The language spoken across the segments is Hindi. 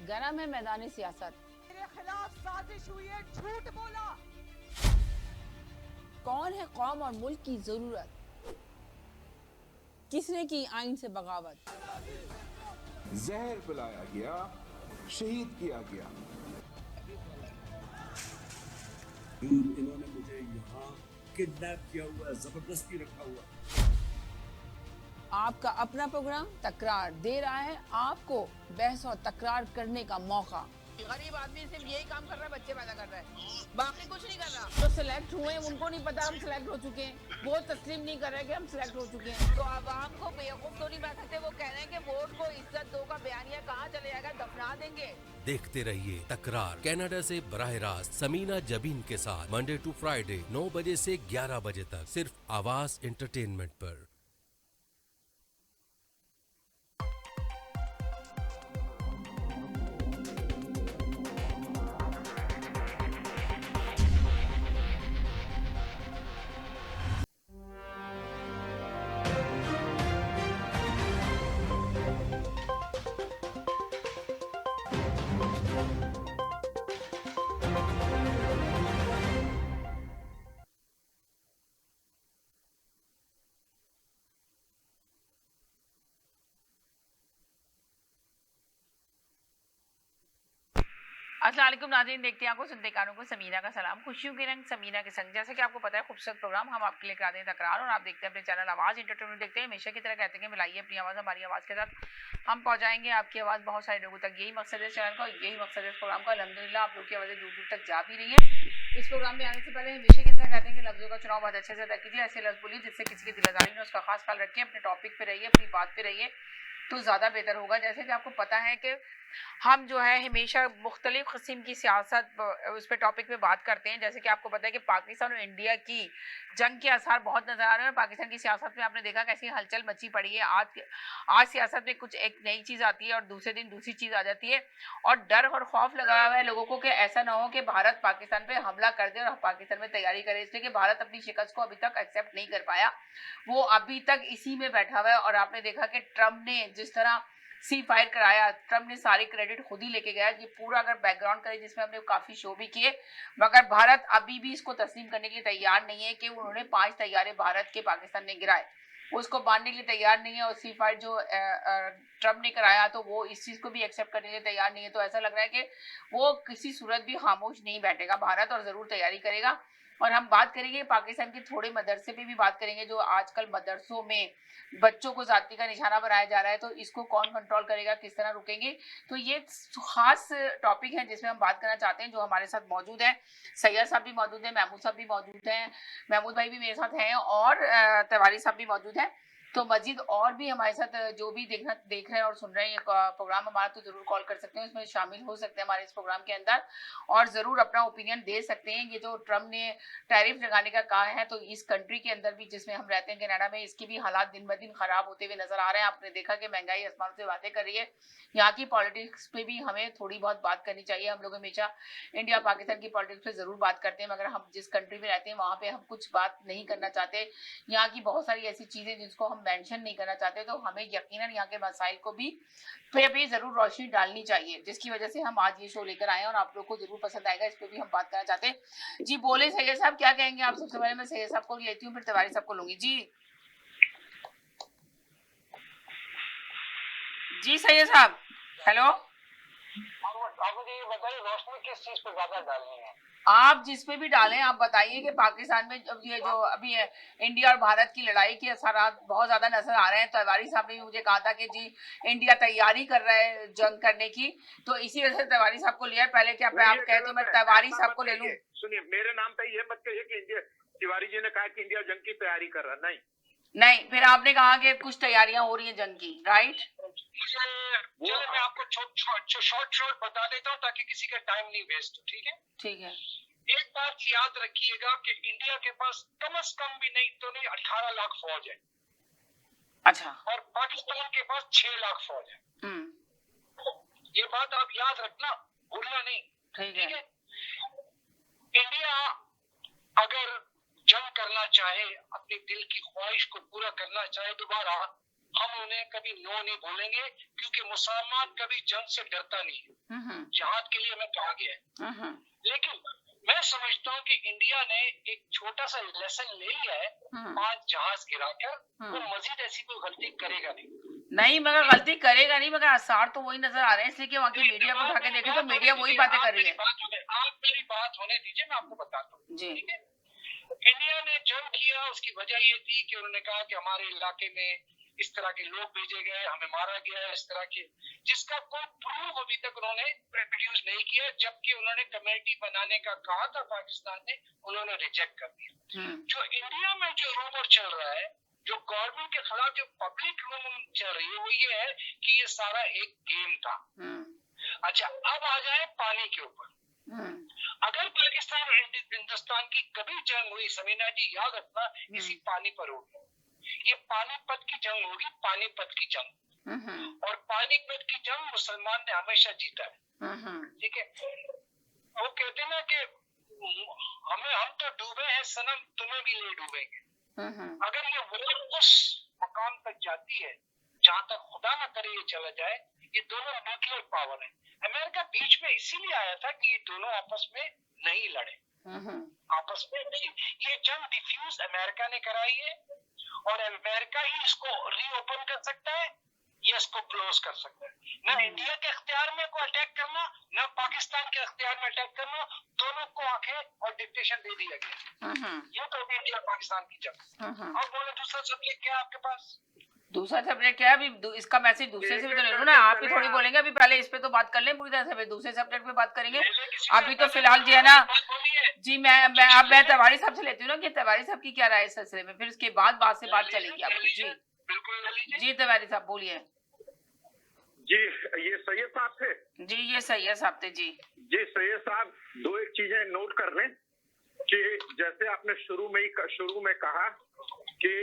गरम है मैदानी सियासत। मेरे खिलाफ साजिश हुई है, झूठ बोला। कौन है कौम और मुल्क की जरूरत? किसने की आइन से बगावत? जहर पिलाया गया, शहीद किया गया। इन्होंने मुझे यहाँ किडनैप किया हुआ है, जबरदस्ती रखा हुआ है। आपका अपना प्रोग्राम तकरार दे रहा है आपको बहस और तकरार करने का मौका। गरीब आदमी सिर्फ यही काम कर रहा है, बच्चे पैदा कर रहा है, बाकी कुछ नहीं कर रहा। तो सिलेक्ट हुए उनको नहीं पता हम सिलेक्ट हो चुके हैं, वो तस्लीम नहीं कर रहे कि हम सिलेक्ट हो चुके हैं। तो आवाम को बेवकूफ तो नहीं बना सकते। वो कह रहे हैं कि वोट को इज्जत दो का बयानिया कहाँ चले जाएगा, दफना देंगे। देखते रहिए तकरार कनाडा से बराह रास्त समीना जबीन के साथ मंडे टू फ्राइडे 9 बजे से 11 बजे तक सिर्फ आवाज एंटरटेनमेंट पर। अस्सलाम वालेकुम नाज़रीन, देखते हैं आपको सुनते कानों को समीना का सलाम। खुशियों के रंग समीना के संग। जैसे कि आपको पता है खूबसूरत प्रोग्राम हम आपके लिए कराते हैं तकरार, और आप देखते हैं अपने चैनल आवाज़ एंटरटेनमेंट देखते हैं। हमेशा की तरह कहते हैं कि मिलाइए अपनी आवाज़ हमारी आवाज़ के साथ, हम पहुंचाएंगे आपकी आवाज़ बहुत सारे लोगों तक। यही मकसद है इस चैनल का, यही मकसद है इस प्रोग्राम का। अल्हम्दुलिल्लाह आप लोग की आवाज़ें दूर दूर तक जा भी रही है। इस प्रोग्राम में आने से पहले हमेशा की तरह कहते हैं कि लफ्ज़ों का चुनाव बहुत अच्छे से अदा कीजिए। ऐसे लफ्ज़ बोलिए जिससे किसी की दिल आज़ारी न, उसका खास ख्याल रखिए, अपने टॉपिक पे रहिए, अपनी बात पे रहिए तो ज़्यादा बेहतर होगा। जैसे कि आपको पता है कि हम जो है हमेशा मुख्तलिफ किस्म की सियासत उस पर टॉपिक पे बात करते हैं। जैसे कि आपको पता है कि पाकिस्तान और इंडिया की जंग के असर बहुत नज़र आ रहे हैं। पाकिस्तान की सियासत में आपने देखा कैसी हलचल मची पड़ी है। आज सियासत में कुछ एक नई चीज़ आती है और दूसरे दिन दूसरी चीज़ आ जाती है, और डर और खौफ लगाया हुआ है लोगों को कि ऐसा ना हो कि भारत पाकिस्तान पे हमला कर दे और पाकिस्तान में तैयारी करे। इसलिए कि भारत अपनी शिकस्त को अभी तक एक्सेप्ट नहीं कर पाया, वो अभी तक इसी में बैठा हुआ है। और आपने देखा कि ट्रम्प ने जिस तरह सी फायर कराया, ट्रम्प ने सारी क्रेडिट खुद ही लेके गया। ये पूरा अगर बैकग्राउंड करें जिसमें हमने काफी शो भी किए, मगर भारत अभी भी इसको तस्लीम करने के लिए तैयार नहीं है कि उन्होंने 5 तैयारे भारत के पाकिस्तान ने गिराए, उसको मानने के लिए तैयार नहीं है। और सी फायर जो ट्रम्प ने कराया तो वो इस चीज को भी एक्सेप्ट करने के लिए तैयार नहीं है। तो ऐसा लग रहा है कि वो किसी सूरत भी खामोश नहीं बैठेगा भारत, और जरूर तैयारी करेगा। और हम बात करेंगे पाकिस्तान के थोड़े मदरसे पे भी बात करेंगे, जो आजकल मदरसों में बच्चों को जाति का निशाना बनाया जा रहा है, तो इसको कौन कंट्रोल करेगा, किस तरह रुकेंगे। तो ये खास टॉपिक है जिसमें हम बात करना चाहते हैं। जो हमारे साथ मौजूद है, सैयद साहब भी मौजूद है, महमूद साहब भी मौजूद हैं, महमूद भाई भी मेरे साथ हैं, और तिवारी साहब भी मौजूद हैं। तो मजीद और भी हमारे साथ जो भी देख रहे हैं और सुन रहे हैं प्रोग्राम हमारा, तो जरूर कॉल कर सकते हैं, उसमें शामिल हो सकते हैं हमारे इस प्रोग्राम के अंदर, और जरूर अपना ओपिनियन दे सकते हैं। ये जो ट्रम्प ने टैरिफ लगाने का कहा है, तो इस कंट्री के अंदर भी जिसमें हम रहते हैं कनाडा में, इसकी भी हालात दिन ब दिन खराब होते हुए नजर आ रहे हैं। आपने देखा कि महंगाई आसमान से बातें कर रही है। यहाँ की पॉलिटिक्स पे भी हमें थोड़ी बहुत बात करनी चाहिए। हम लोग हमेशा इंडिया पाकिस्तान की पॉलिटिक्स पे जरूर बात करते हैं, मगर हम जिस कंट्री में रहते हैं वहाँ पे हम कुछ बात नहीं करना चाहते। यहाँ की बहुत सारी ऐसी चीजें जिसको हम मेंशन नहीं करना चाहते, तो हमें यकीनन यहाँ के मसाइल को भी पे भी जरूर रोशनी डालनी चाहिए, जिसकी वजह से हम आज ये शो लेकर आए हैं और आप लोग को जरूर पसंद आएगा। इस पे भी हम बात करना चाहते हैं। जी बोले सैयद साहब, क्या कहेंगे आप? सबसे पहले मैं सैयद साहब को लेती हूँ, फिर तिवारी साहब को लूंगी। जी सैयद साहब, हेलो। आप मुझे ये बताइए रोशनी किस चीज पे ज्यादा डालनी है? आप जिस पे भी डालें, आप बताइए कि पाकिस्तान में ये जो अभी है इंडिया और भारत की लड़ाई के असरात बहुत ज्यादा नजर आ रहे हैं। तिवारी साहब ने भी मुझे कहा था कि जी इंडिया तैयारी कर रहा है जंग करने की, तो इसी वजह से तिवारी साहब को लिया। पहले क्या आप कहते मैं तिवारी साहब को ले लूं? सुनिए, मेरे नाम पे ये मत कहिए कि इंडिया, तिवारी जी ने कहा कि इंडिया जंग की तैयारी कर रहा, नहीं, फिर आपने कहा कि कुछ तैयारियां हो रही हैं जंग की, राइट? चलिए मैं आपको शॉर्ट बता देता हूँ ताकि किसी का टाइम नहीं वेस्ट हो, ठीक है? ठीक है। एक बात याद रखिएगा कि इंडिया के पास कम से कम भी नहीं तो नहीं 18 लाख फौज है। अच्छा। और पाकिस्तान के पास 6 लाख फौज है। ये बात आप याद रखना, भूलना नहीं, ठीक है? इंडिया अगर जंग करना चाहे, अपने दिल की ख्वाहिश को पूरा करना चाहे दोबारा, हम उन्हें कभी नो नहीं बोलेंगे, क्योंकि मुसलमान कभी जंग से डरता नहीं है। जिहाद के लिए हमें कहा गया है। लेकिन मैं समझता हूँ कि इंडिया ने एक छोटा सा लेसन ले लिया है 5 जहाज गिराकर, वो मजीद ऐसी कोई गलती करेगा नहीं, मगर गलती करेगा नहीं, मगर आसार तो वही नजर आ रहे हैं, इसलिए कि वहाँ की मीडिया को उठा के देखे तो मीडिया वही बातें कर रही है। आप मेरी बात होने दीजिए, मैं आपको बताता हूँ। ठीक है, इंडिया ने जंग किया, उसकी वजह ये थी कि उन्होंने कहा कि हमारे इलाके में इस तरह के लोग भेजे गए, हमें मारा गया, इस तरह के, जिसका कोई प्रूफ अभी तक उन्होंने प्रोड्यूस नहीं किया, जबकि उन्होंने कमेटी बनाने का कहा था पाकिस्तान ने, उन्होंने रिजेक्ट कर दिया। जो इंडिया में जो रूमर चल रहा है, जो गवर्नमेंट के खिलाफ जो पब्लिक रूमर चल रही है, वो ये है कि ये सारा एक गेम था। अच्छा, अब आ जाए पानी के ऊपर। अगर पाकिस्तान और हिंदुस्तान की कभी जंग हुई, समीना जी याद रखना, इसी पानी पर होगी। ये पानीपत की जंग होगी, पानीपत की जंग। और पानीपत की जंग मुसलमान ने हमेशा जीता है। ठीक है, वो कहते हैं ना कि हम तो डूबे हैं सनम, तुम्हें भी ले डूबेंगे। अगर ये वोट उस मकाम तक जाती है जहां तक खुदा न करे ये चला जाए, ये दोनों न्यूक्लियर पावर है। अमेरिका बीच में इसीलिए आया था कि ये दोनों आपस में नहीं लड़े, आपस में नहीं। ये जंग डिफ्यूज अमेरिका ने कराई है, और अमेरिका ही इसको रीओपन कर सकता है या इसको क्लोज कर सकता है। न इंडिया के अख्तियार में को अटैक करना, न पाकिस्तान के अख्तियार में अटैक करना, दोनों को आंखें और डिक्टेशन दे दिया गया। ये तो अभी इंडिया पाकिस्तान की जंग। और बोले दूसरा सब्जेक्ट क्या है आपके पास? दूसरा सब्जेक्ट क्या है? अभी इसका मैसेज दूसरे से भी तो ले लो ना, आप ही थोड़ी बोलेंगे। अभी पहले इस पे तो बात कर लें पूरी तरह से, दूसरे सब्जेक्ट पे बात करेंगे। अभी तो फिलहाल जी है ना जी, मैं तिवारी साहब से लेती हूँ ना कि तिवारी साहब की क्या राय है इस सिलसिले में, फिर उसके बाद बात से बात चलेगी आपकी। जी बिल्कुल जी, तिवारी साहब बोलिए। जी, ये सैयद साहब थे? जी, ये सैयद साहब थे। जी जी, सैयद साहब, दो एक चीजें नोट कर लें कि जैसे आपने शुरू में कहा कि,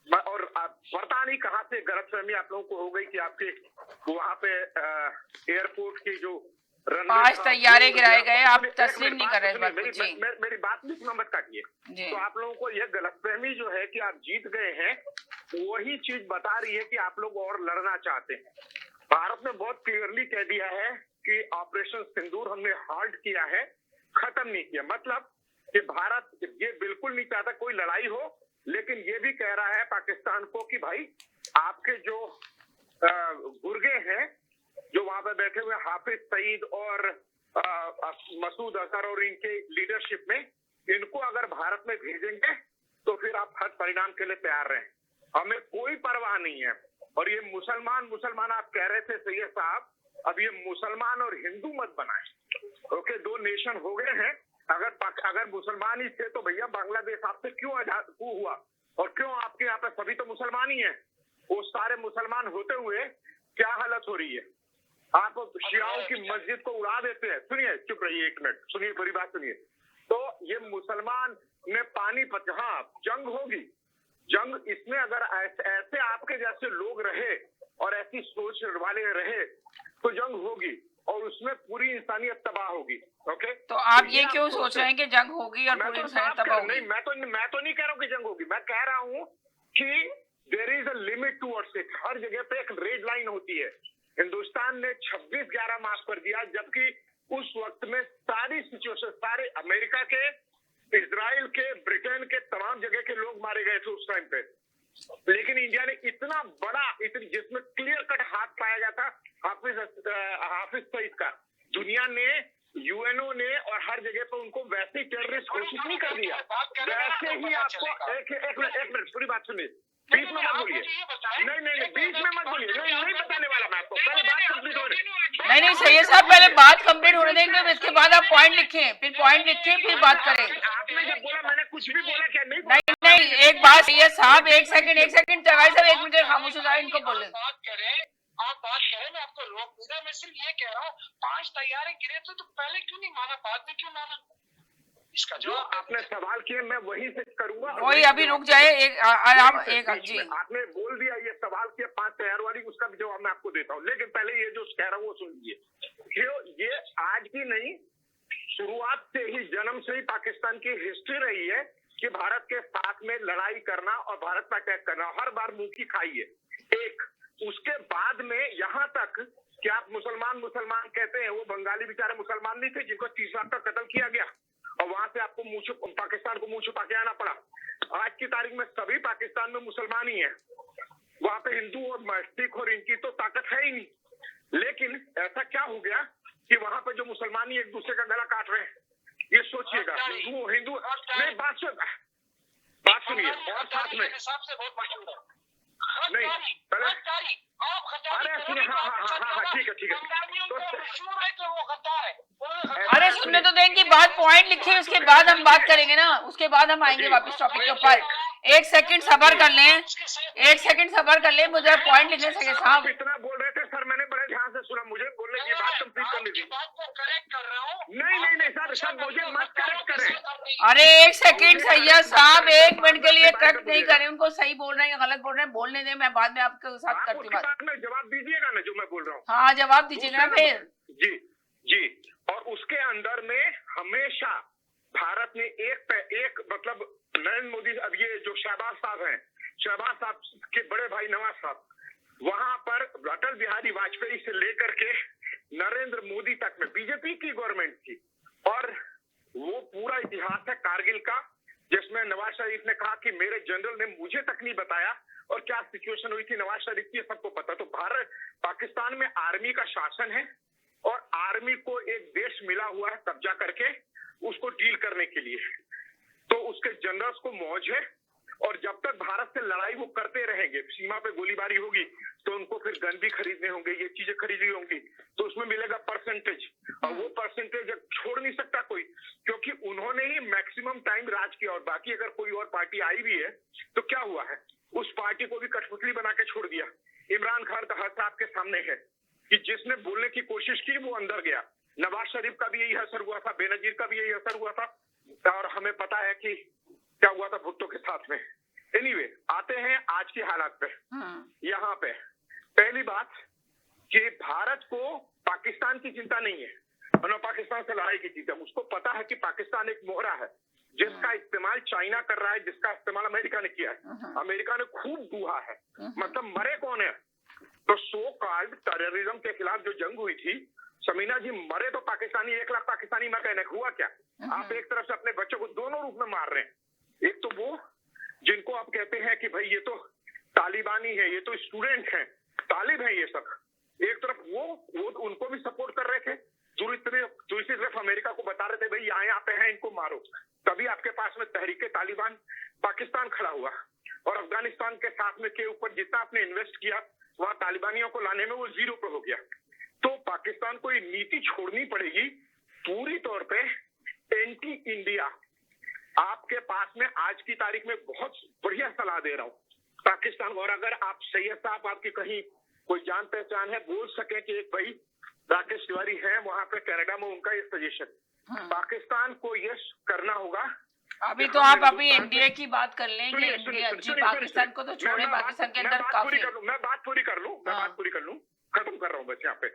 और पता नहीं कहाँ से गलतफहमी आप लोगों को हो गई कि आपके वहाँ पे एयरपोर्ट की जो 5 तैयारे गिराए गए, आप तस्लीम नहीं कर रहे इस बात को। जी मेरी बात बीच में मत काटिए। तो आप लोगों को यह गलतफहमी जो है कि आप जीत गए हैं, वही चीज बता रही है कि आप लोग और लड़ना चाहते हैं। भारत ने बहुत क्लियरली कह दिया है कि ऑपरेशन सिंदूर हमने हाल्ट किया है, खत्म नहीं किया। मतलब कि भारत ये बिल्कुल नहीं चाहता कोई लड़ाई हो, लेकिन ये भी कह रहा है पाकिस्तान को कि भाई आपके जो गुर्गे हैं, जो वहां पे बैठे हुए हाफिज सईद और मसूद अजहर और इनके लीडरशिप में, इनको अगर भारत में भेजेंगे तो फिर आप हर परिणाम के लिए तैयार रहें, हमें कोई परवाह नहीं है। और ये मुसलमान आप कह रहे थे सैयद साहब, अब ये मुसलमान और हिंदू मत बनाए। ओके, 2 नेशन हो गए हैं। अगर मुसलमान ही थे तो भैया बांग्लादेश आपसे क्यों आजाद हुआ, और क्यों आपके यहाँ पे सभी तो मुसलमान ही हैं? वो सारे मुसलमान होते हुए क्या हालत हो रही है? आप शियाओं की मस्जिद को उड़ा देते हैं। सुनिए, चुप रहिए 1 मिनट, सुनिए पूरी बात सुनिए। तो ये मुसलमान में पानीपत, हाँ जंग होगी, जंग इसमें अगर ऐसे आपके जैसे लोग रहे और ऐसी सोच वाले रहे तो जंग होगी, और उसमें पूरी इंसानियत तबाह होगी। ओके, तो आप ये क्यों सोच रहे हैं कि जंग होगी और पूरी इंसानियत तबाह होगी? नहीं, मैं तो नहीं कह रहा हूँ कि जंग होगी। मैं कह रहा हूँ कि there is a limit towards it. हर जगह पे एक रेड लाइन होती है। हिंदुस्तान ने 26/11 मार्च कर दिया, जबकि उस वक्त में सारी सिचुएशन, सारे अमेरिका के, इजराइल के, ब्रिटेन के, तमाम जगह के लोग मारे गए थे उस टाइम पे। लेकिन इंडिया ने इतना बड़ा, जिसमें क्लियर कट हाथ पाया गया था हाफिज सईद का, दुनिया ने, यूएनओ ने और हर जगह पर उनको वैसे ही टेररिस्ट घोषित नहीं कर दिया। वैसे ही आपको एक मिनट पूरी बात सुनिए, बीच में मत बोलिए। नहीं, बीच में मत बोलिए। नहीं बताने वाला मैं आपको, पहले बात कंप्लीट हो रही। नहीं सैयद साहब, पहले बात कंप्लीट होने देंगे, इसके बाद आप पॉइंट लिखें, फिर पॉइंट लिखें, फिर बात करें। आपने जब बोला मैंने कुछ भी बोला क्या? नहीं, एक बात सैयद साहब, एक सेकंड तिवारी साहब 1 मिनट खामोश हो जाए, इनको बोले। आप बात करें, मैं आपको रोक दूंगा। मैं सिर्फ ये कह रहा हूँ 5 तैयारे गिरे थे तो पहले क्यों नहीं माना, बाद में क्यों माना? इसका जो आपने सवाल किए मैं वही से करूंगा। वही अभी रुक जाए, जी आपने बोल दिया ये सवाल किया 5 तैयार वाली, उसका भी जवाब मैं आपको देता हूँ। लेकिन पहले ये जो कह रहा हूँ वो सुन लीजिए। ये आज की नहीं, शुरुआत से ही, जन्म से ही पाकिस्तान की हिस्ट्री रही है कि भारत के साथ में लड़ाई करना और भारत पर अटैक करना, हर बार मुंह की खाई है। एक उसके बाद में यहाँ तक कि आप मुसलमान कहते हैं, वो बंगाली बेचारे मुसलमान नहीं थे जिनको 30 लाख का कत्ल किया गया और वहां से आपको पाकिस्तान को मुंह छुपा के आना पड़ा। आज की तारीख में सभी पाकिस्तान में मुसलमान ही है, वहां पे हिंदू और सिख और इनकी तो ताकत है ही नहीं। लेकिन ऐसा क्या हो गया कि वहां पे जो मुसलमान ही एक दूसरे का गला काट रहे हैं, ये सोचिएगा। हिंदू नहीं, बात सुनिए। और साथ में नहीं पहले अरे सुनिए, हाँ ठीक है अरे सुनने तो दें कि बात पॉइंट लिखिए, उसके बाद हम बात करेंगे ना, उसके बाद हम आएंगे वापस टॉपिक के ऊपर। एक सेकंड सबर कर लें, मुझे पॉइंट लिखने से साहब। इतना बोल रहे थे सर, मैंने बड़े ध्यान से सुना, मुझे बोलने की बात कंप्लीट करनी थी। नहीं सर मुझे मत करेक्ट करें। अरे एक सेकंड सैयद साहब, 1 मिनट के लिए करेक्ट नहीं करें उनको, सही बोल रहे हैं या गलत बोल रहे हैं बोलने दें, मैं बाद में आपके साथ करती हूँ बात। में जवाब दीजिएगा ना जो मैं बोल रहा हूँ। हाँ जवाब दीजिएगा फिर। जी। और उसके अंदर में हमेशा भारत ने एक मतलब नरेंद्र मोदी, अब ये जो शहबाज साहब के बड़े भाई नवाज साहब, वहां पर अटल बिहारी वाजपेयी से लेकर के नरेंद्र मोदी तक में बीजेपी की गवर्नमेंट थी। और वो पूरा इतिहास है कारगिल का, जिसमें नवाज शरीफ ने कहा कि मेरे जनरल ने मुझे तक नहीं बताया और क्या सिचुएशन हुई थी नवाज शरीफ की, सबको पता। तो पाकिस्तान में आर्मी का शासन है और आर्मी को एक देश मिला हुआ है कब्जा करके उसको डील करने के लिए, तो उसके जनरल्स को मौज है। और जब तक भारत से लड़ाई वो करते रहेंगे, सीमा पे गोलीबारी होगी तो उनको फिर गन भी खरीदने होंगे, ये चीजें खरीदनी होंगी, तो उसमें मिलेगा परसेंटेज। और वो परसेंटेज छोड़ नहीं सकता कोई, क्योंकि उन्होंने ही मैक्सिमम टाइम राज किया। और बाकी अगर कोई और पार्टी आई भी है तो क्या हुआ है, उस पार्टी को भी कठपुतली बना के छोड़ दिया। इमरान खान का हाथ आपके सामने है कि जिसने बोलने की कोशिश की वो अंदर गया। नवाज शरीफ का भी यही असर हुआ था, बेनजीर का भी यही असर हुआ था, और हमें पता है कि क्या हुआ था भुट्टो के साथ में। एनीवे, आते हैं आज की हालात पे। यहाँ पे पहली बात कि भारत को पाकिस्तान की चिंता नहीं है और न पाकिस्तान से लड़ाई की चिंता। उसको पता है कि पाकिस्तान एक मोहरा है जिसका इस्तेमाल चाइना कर रहा है, जिसका इस्तेमाल अमेरिका ने किया है। अमेरिका ने खूब डूहा है, मतलब मरे कौन है? तो सो कॉल्ड टेररिज्म के खिलाफ जो जंग हुई थी, समीना जी, मरे तो पाकिस्तानी 1 लाख पाकिस्तानी मर हुआ क्या? आप एक तरफ से अपने बच्चों को दोनों रूप में मार रहे हैं। एक तो वो जिनको आप कहते हैं कि भाई ये तो तालिबानी है, ये तो स्टूडेंट हैं, तालिब है ये सब। एक तरफ वो उनको भी सपोर्ट कर रहे थे, दूसरी तरफ अमेरिका को बता रहे थे भाई यहाँ पे हैं, इनको मारो। तभी आपके पास में तहरीके तालिबान पाकिस्तान खड़ा हुआ। और अफगानिस्तान के साथ में के ऊपर जितना आपने इन्वेस्ट किया वहां तालिबानियों को लाने में वो 0 पे हो गया। तो पाकिस्तान को ये नीति छोड़नी पड़ेगी पूरी तौर पे एंटी इंडिया। आपके पास में आज की तारीख में बहुत बढ़िया सलाह दे रहा हूँ पाकिस्तान। और अगर आप सैयद साहब, आपकी कहीं कोई जान पहचान है, बोल सके कि एक भाई राकेश तिवारी है वहां पे कनाडा में, उनका ये सजेशन, पाकिस्तान को ये करना होगा। अभी तो आप अभी इंडिया की बात कर लेंगे, पाकिस्तान को तो छोड़े, पाकिस्तान के अंदर काफी। मैं बात पूरी कर लूं, खत्म कर रहा हूँ बस यहाँ पे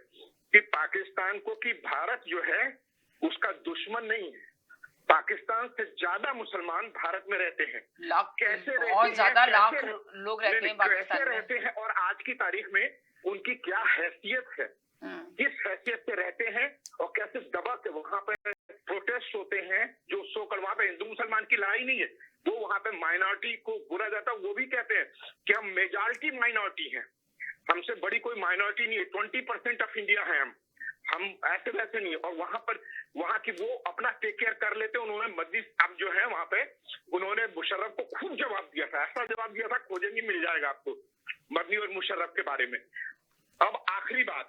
कि पाकिस्तान को कि भारत जो है उसका दुश्मन नहीं है। पाकिस्तान से ज्यादा मुसलमान भारत में रहते हैं, कैसे बहुत ज्यादा लाख लोग रहते हैं पाकिस्तान में, रहते हैं। और आज की तारीख में उनकी क्या हैसियत है, किस हैसियत से रहते हैं और कैसे दबा के वहां पे प्रोटेस्ट होते हैं। जो सोकल वहां पे हिंदू मुसलमान की लड़ाई नहीं है, वो वहां पे माइनॉरिटी को बुरा जाता है। वो भी कहते हैं कि हम मेजॉरिटी माइनॉरिटी हैं, हमसे बड़ी कोई माइनॉरिटी नहीं है, 20% ऑफ इंडिया है हम ऐसे वैसे नहीं है। और वहां की वो अपना टेक केयर कर लेते हैं। उन्होंने मदनी अब जो है वहां पे उन्होंने मुशर्रफ को खूब जवाब दिया था, ऐसा जवाब दिया था खोजेंगे मिल जाएगा आपको मदनी और मुशर्रफ के बारे में। अब आखिरी बात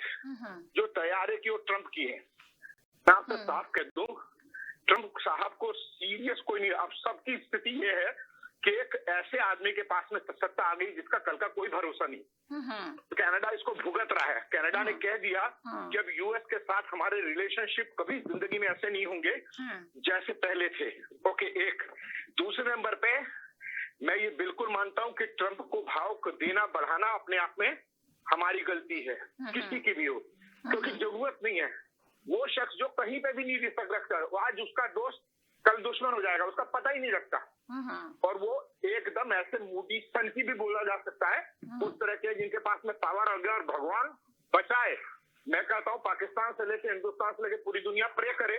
जो तैयारी की वो ट्रंप की है, मैं आपसे साफ कह दूं, ट्रंप साहब को सीरियस कोई नहीं। अब सबकी स्थिति ये है कि एक ऐसे आदमी के पास में सत्ता आ गई जिसका कल का कोई भरोसा नहीं। कनाडा इसको भुगत रहा है। कनाडा ने कह दिया कि अब यूएस के साथ हमारे रिलेशनशिप कभी जिंदगी में ऐसे नहीं होंगे जैसे पहले थे। ओके, एक। दूसरे नंबर पे मैं ये बिल्कुल मानता हूं कि ट्रंप को भाव देना बढ़ाना अपने आप में हमारी गलती है, किसी की भी हो, क्योंकि जरूरत नहीं है। वो शख्स जो कहीं पे भी नहीं रिस्पेक्ट रखता, आज उसका दोस्त कल दुश्मन हो जाएगा, उसका पता ही नहीं लगता। और वो एकदम ऐसे मूडी सन की भी बोला जा सकता है, उस तरह के जिनके पास में पावर आ गया। और भगवान बचाए, मैं कहता हूँ पाकिस्तान से लेके हिंदुस्तान से लेके पूरी दुनिया प्रे करे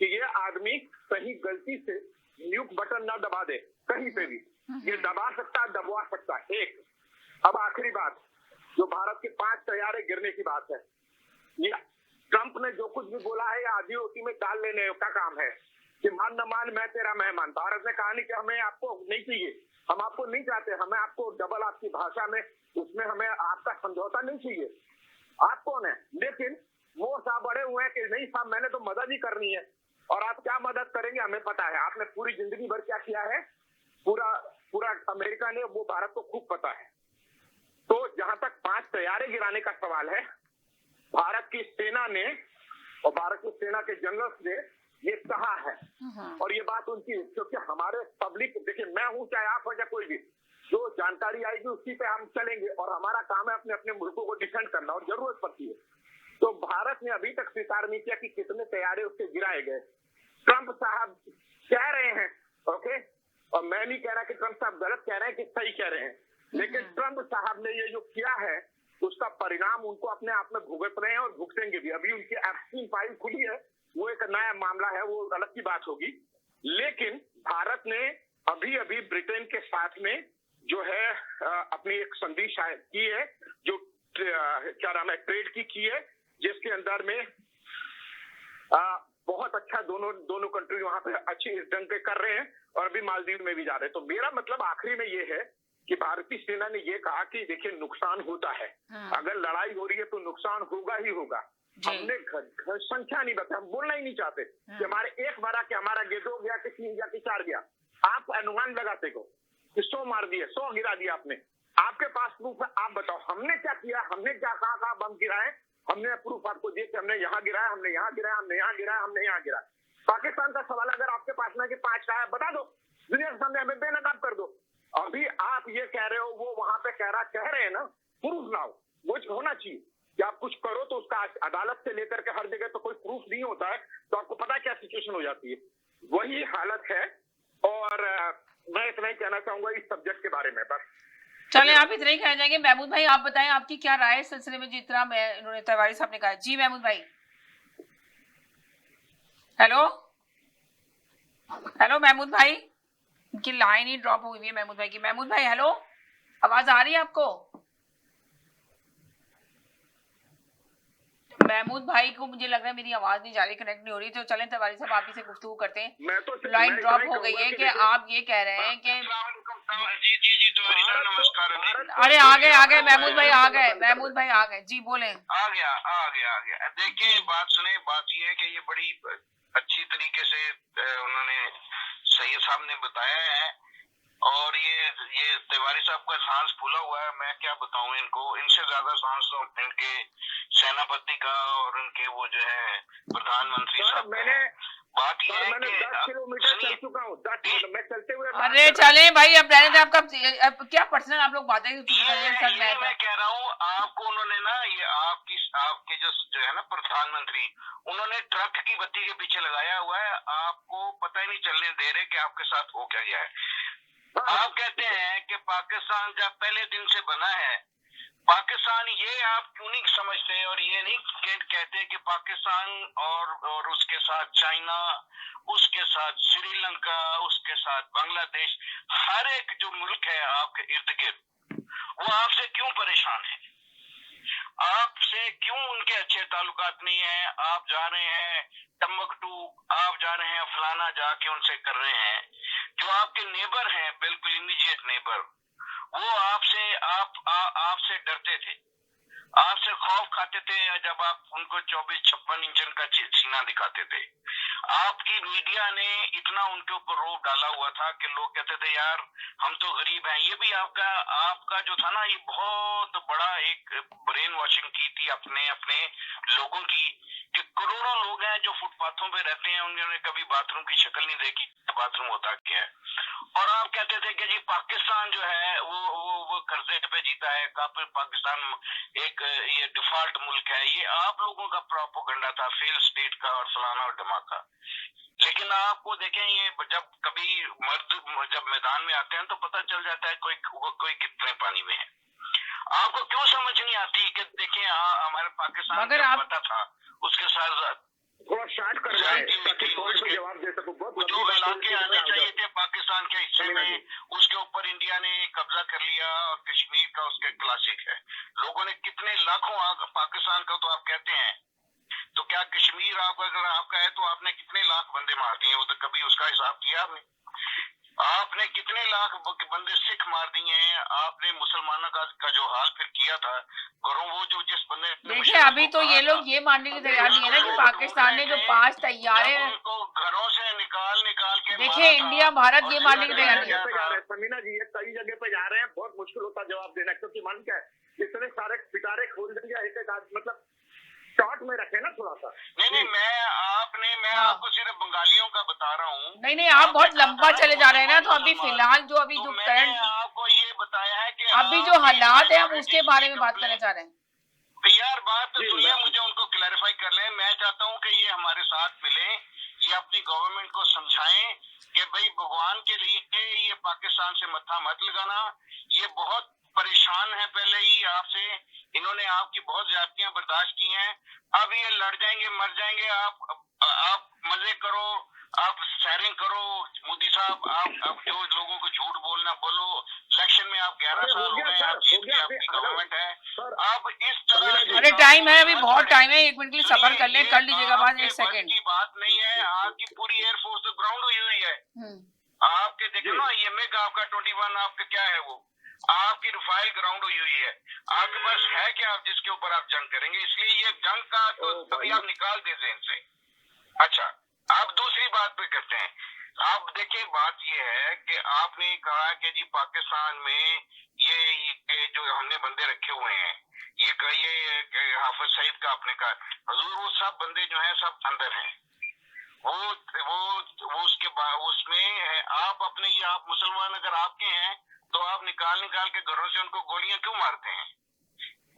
कि ये आदमी कहीं गलती से न्यूक बटन ना दबा दे कहीं पे भी। ये दबा सकता है, दबवा सकता है। एक अब आखिरी बात, जो भारत के 5 तैयारे गिरने की बात है, ये ट्रंप ने जो कुछ भी बोला है, आधी रोटी में डाल लेने का काम है कि मान न मान मैं तेरा मेहमान। भारत ने कहा नहीं कि हमें आपको नहीं चाहिए, हम आपको नहीं चाहते, हमें आपको डबल आपकी भाषा में उसमें हमें आपका समझौता नहीं चाहिए। आप कौन है? लेकिन वो साहब बड़े हुए हैं कि नहीं साहब मैंने तो मदद ही करनी है। और आप क्या मदद करेंगे हमें पता है, आपने पूरी जिंदगी भर क्या किया है, पूरा अमेरिका ने, वो भारत को खूब पता है। तो जहां तक 5 तैयारे गिराने का सवाल है, भारत की सेना ने और भारत की सेना के जनरल्स ने ये कहा है, और ये बात उनकी, क्योंकि हमारे पब्लिक, देखिए मैं हूं चाहे आप हो चाहे कोई भी, जो जानकारी आएगी उसी पे हम चलेंगे और हमारा काम है अपने अपने मुल्कों को डिफेंड करना और जरूरत पड़ती है। तो भारत ने अभी तक स्वीकार नहीं किया कि कितने तैयारे उसके गिराए गए। ट्रंप साहब कह रहे हैं, ओके, और मैं नहीं कह रहा कि ट्रंप साहब गलत कह रहे हैं कि सही कह रहे हैं, लेकिन ट्रंप साहब ने ये जो किया है उसका परिणाम उनको अपने आप में भुगत रहे हैं और भुगतेंगे भी। अभी उनकी एप्सिन फाइल खुली है, वो एक नया मामला है, वो अलग की बात होगी। लेकिन भारत ने अभी अभी ब्रिटेन के साथ में जो है अपनी एक संधि शायद की है, जो क्या नाम है, ट्रेड की है, जिसके अंदर में बहुत अच्छा दोनों कंट्री वहां पे अच्छी इस ढंग के कर रहे हैं और अभी मालदीव में भी जा रहे हैं। तो मेरा मतलब आखिरी में ये है कि भारतीय सेना ने ये कहा कि देखिए नुकसान होता है, अगर लड़ाई हो रही है तो नुकसान होगा ही होगा। हमने संख्या नहीं बताया, हम बोलना ही नहीं चाहते कि हमारे 1 मारा कि हमारा 2 गया कि 3 गया कि 4 गया। आप अनुमान लगाते को 100 मार दिए, 100 गिरा दिया आपने, आपके पास प्रूफ है, आप बताओ हमने क्या किया, हमने क्या कहा बम गिराए, हमने प्रूफ आपको दिए कि हमने यहाँ गिराया, हमने यहाँ गिराया, हमने यहाँ गिराया, हमने यहाँ गिराया। पाकिस्तान का सवाल अगर आपके पास में कि 5 का है बता दो, दुनिया के सामने हमें बेनकाब कर दो। अभी आप ये कह रहे हो, वो वहां पे कह रहे हैं ना, प्रूफ लाओ, वो होना चाहिए कि आप कुछ करो तो उसका अदालत से लेकर के हर जगह तो कोई प्रूफ नहीं होता है, तो आपको पता क्या सिचुएशन हो जाती है, वही हालत है। और मैं इतना ही कहना चाहूंगा इस सब्जेक्ट के बारे में बस। चलें, आप इतना ही कह जाएंगे। महमूद भाई आप बताएं आपकी क्या राय है इस सिलसिले में, जितना इन्होंने तिवारी साहब ने कहा। जी महमूद भाई, हेलो महमूद भाई, इनकी लाइन ही ड्रॉप हुई है महमूद भाई की। महमूद भाई हेलो, आवाज आ रही है आपको? महमूद भाई को मुझे लग रहा है मेरी आवाज नहीं जा रही, कनेक्ट नहीं हो रही। तो चलें तिवारी साहब आप ही से गुफ्तगू करते हैं। लाइन ड्रॉप हो गई है कि आप ये कह रहे हैं कि जी तिवारी साहब नमस्कार। अरे आ गए महमूद भाई आ गए, जी बोले। आ गया। देखिए बात सुने, बात ये है कि ये बड़ी अच्छी तरीके से उन्होंने सैयद साहब ने बताया है, और ये तिवारी साहब का सांस फूला हुआ है। मैं क्या बताऊं इनको, इनसे ज्यादा सांस तो इनके सेनापति का और उनके वो जो है प्रधानमंत्री साहब। मैंने बात ये है कि 10 किलोमीटर चल चुका हूँ, 10 किलोमीटर मैं चलते हुए। अरे चले भाई, अब रहने दे, आपका क्या पर्सनल आप लोग बातें मैं कह रहा हूँ आपको, उन्होंने ना ये आपके जो है ना प्रधानमंत्री, उन्होंने ट्रक की बत्ती के पीछे लगाया हुआ है, आपको पता ही नहीं चलने दे रहे कि आपके साथ हो क्या गया है। आप कहते हैं कि पाकिस्तान जब पहले दिन से बना है, पाकिस्तान, ये आप क्यों नहीं समझते और ये नहीं कहते कि पाकिस्तान और उसके साथ चाइना, उसके साथ श्रीलंका, उसके साथ बांग्लादेश, हर एक जो मुल्क है आपके इर्द गिर्द, वो आपसे क्यों परेशान है? आपसे क्यों उनके अच्छे ताल्लुकात नहीं है? आप जा रहे हैं टम्बकटू, आप जा रहे हैं फलाना, जाके उनसे कर रहे हैं। जो आपके नेबर हैं, बिल्कुल इमीडिएट नेबर, वो आपसे डरते थे, आपसे खौफ खाते थे जब आप उनको 24-56 इंचन का सीना दिखाते थे। आपकी मीडिया ने इतना उनके ऊपर रोब डाला हुआ था कि लोग कहते थे यार हम तो गरीब हैं। ये भी आपका जो था ना, ये बहुत बड़ा एक ब्रेन वॉशिंग की थी अपने लोगों की, कि करोड़ों लोग हैं जो फुटपाथों पे रहते हैं, उन्होंने कभी बाथरूम की शक्ल नहीं देखी, बाथरूम होता क्या है। और आप कहते थे कि जी पाकिस्तान जो है वो कर्जे पे जीता है, पाकिस्तान एक ये डिफॉल्ट मुल्क है। ये आप लोगों का प्रोपेगेंडा था, फेल स्टेट का और फलाना और धमाका। लेकिन लेकिन आपको देखें ये जब कभी मर्द जब मैदान में आते हैं तो पता चल जाता है कोई कितने पानी में है। आपको क्यों समझ नहीं आती कि देखें हमारे पाकिस्तान मगर का पता था उसके साथ थोड़ा शार्ट कर रहा है ताकि पॉइंट पे जवाब दे सकूं। बहुत जो इलाके आने चाहिए थे पाकिस्तान के हिस्से में उसके ऊपर इंडिया ने कब्जा कर लिया और कश्मीर का उसके क्लासिक है। लोगों ने कितने लाखों पाकिस्तान का तो आप कहते हैं, तो क्या कश्मीर अगर आपका है तो आपने कितने लाख बंदे मार दिए? वो तो कभी उसका हिसाब किया आपने? आपने कितने लाख बंदे सिख मार दिए हैं? आपने मुसलमानों का जो हाल फिर किया था घरों, वो जो जिस बंदे देखिए अभी तो ये लोग ये मानने की तैयार नहीं है ना कि पाकिस्तान ने जो 5 तैयारे उनको घरों से निकाल के देखिए इंडिया भारत ये मानने की तैयार नहीं है। समीना जी ये कई जगह पे जा रहे हैं, बहुत मुश्किल होता जवाब देना, क्योंकि मान क्या है इतने सारे पिटारे खोल देंगे एक मतलब शॉर्ट में रखे ना थोड़ा सा। नहीं मैं आपको सिर्फ बंगालियों का बता रहा हूँ। नहीं आप बहुत लंबा चले जा रहे हैं ना, तो अभी फिलहाल जो अभी जो करंट आपको ये बताया है कि अभी जो हालात है हम उसके बारे में बात करना चाह रहे हैं। यार बात तो सुनिए, मुझे उनको क्लैरिफाई कर ले। मैं चाहता हूँ कि ये हमारे साथ मिले, ये अपनी गवर्नमेंट को समझाएं कि भाई भगवान के लिए ये पाकिस्तान से मत्था मत लगाना। ये बहुत परेशान है पहले ही आपसे, इन्होंने आपकी बहुत ज्यादतियां बर्दाश्त की हैं। अब ये लड़ जाएंगे मर जाएंगे। आप मजे करो, आप शेयरिंग करो। मोदी साहब आप जो लोगों को झूठ बोलना बोलो। इलेक्शन में आप 11 साल हो गए, आप जीत के आपकी गवर्नमेंट है। अब इस तरह अरे टाइम है, अभी बहुत टाइम है, 1 मिनट के लिए सब्र कर ले, कर लीजिएगा बात 1 सेकंड की बात नहीं है। आपकी पूरी एयरफोर्स तो ग्राउंड हुई है। आपके देखो ना ये मेग आपका 21 आपका क्या है, वो आपकी रफाइल ग्राउंड हुई है। आपके पास है क्या आप जिसके ऊपर आप जंग करेंगे? इसलिए ये जंग का तो तभी आप निकाल दे ज़हन से। अच्छा, आप दूसरी बात पे करते हैं। आप देखिए बात ये है कि आपने कहा कि जी पाकिस्तान में ये जो हमने बंदे रखे हुए हैं, ये हाफिज सईद का आपने कहा, हजूर वो सब बंदे जो हैं सब अंदर हैं। वो उसके उसमें है। आप अपने ये आप मुसलमान अगर आपके हैं तो आप निकाल के घरों से उनको गोलियां क्यों मारते हैं?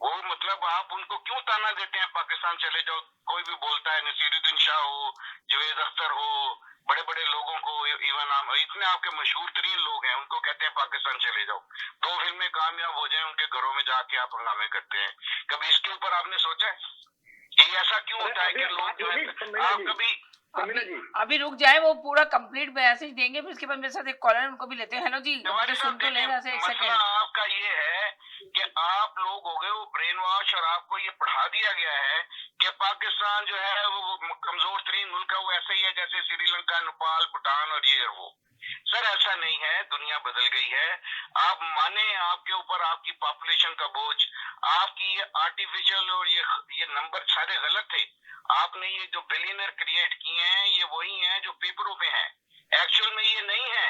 वो मतलब आप उनको क्यों ताना देते हैं पाकिस्तान चले जाओ? कोई भी बोलता है, नसीरुद्दीन शाह हो, जवेद अख्तर हो, बड़े बड़े लोगों को, इवन इतने आपके मशहूर तरीन लोग हैं, उनको कहते हैं पाकिस्तान चले जाओ। 2 फिल्में कामयाब हो जाए, उनके घरों में जाके आप हंगामे करते हैं। कभी इसके ऊपर आपने सोचा है ये ऐसा क्यों होता है कि लोग जो है आप कभी अभी रुक जाए, वो पूरा कंप्लीट मैसेज देंगे, फिर उसके बाद मेरे साथ एक कॉलर है उनको भी लेते हैं। हेलो जी, सुन तो लें वैसे 1 सेकंड। आपका ये है कि आप लोग हो गए वो ब्रेन वॉश, और आपको ये पढ़ा दिया गया है कि पाकिस्तान जो है वो कमजोर तरीन मुल्क है, वो ऐसा ही है जैसे श्रीलंका, नेपाल, भूटान और ये वो। सर ऐसा नहीं है, दुनिया बदल गई है। आप माने आपके ऊपर आपकी पॉपुलेशन का बोझ, आपकी ये आर्टिफिशियल और ये नंबर सारे गलत थे। आपने ये जो बिलियनर क्रिएट किए हैं ये वही हैं जो पेपरों पे हैं, एक्चुअल में ये नहीं है।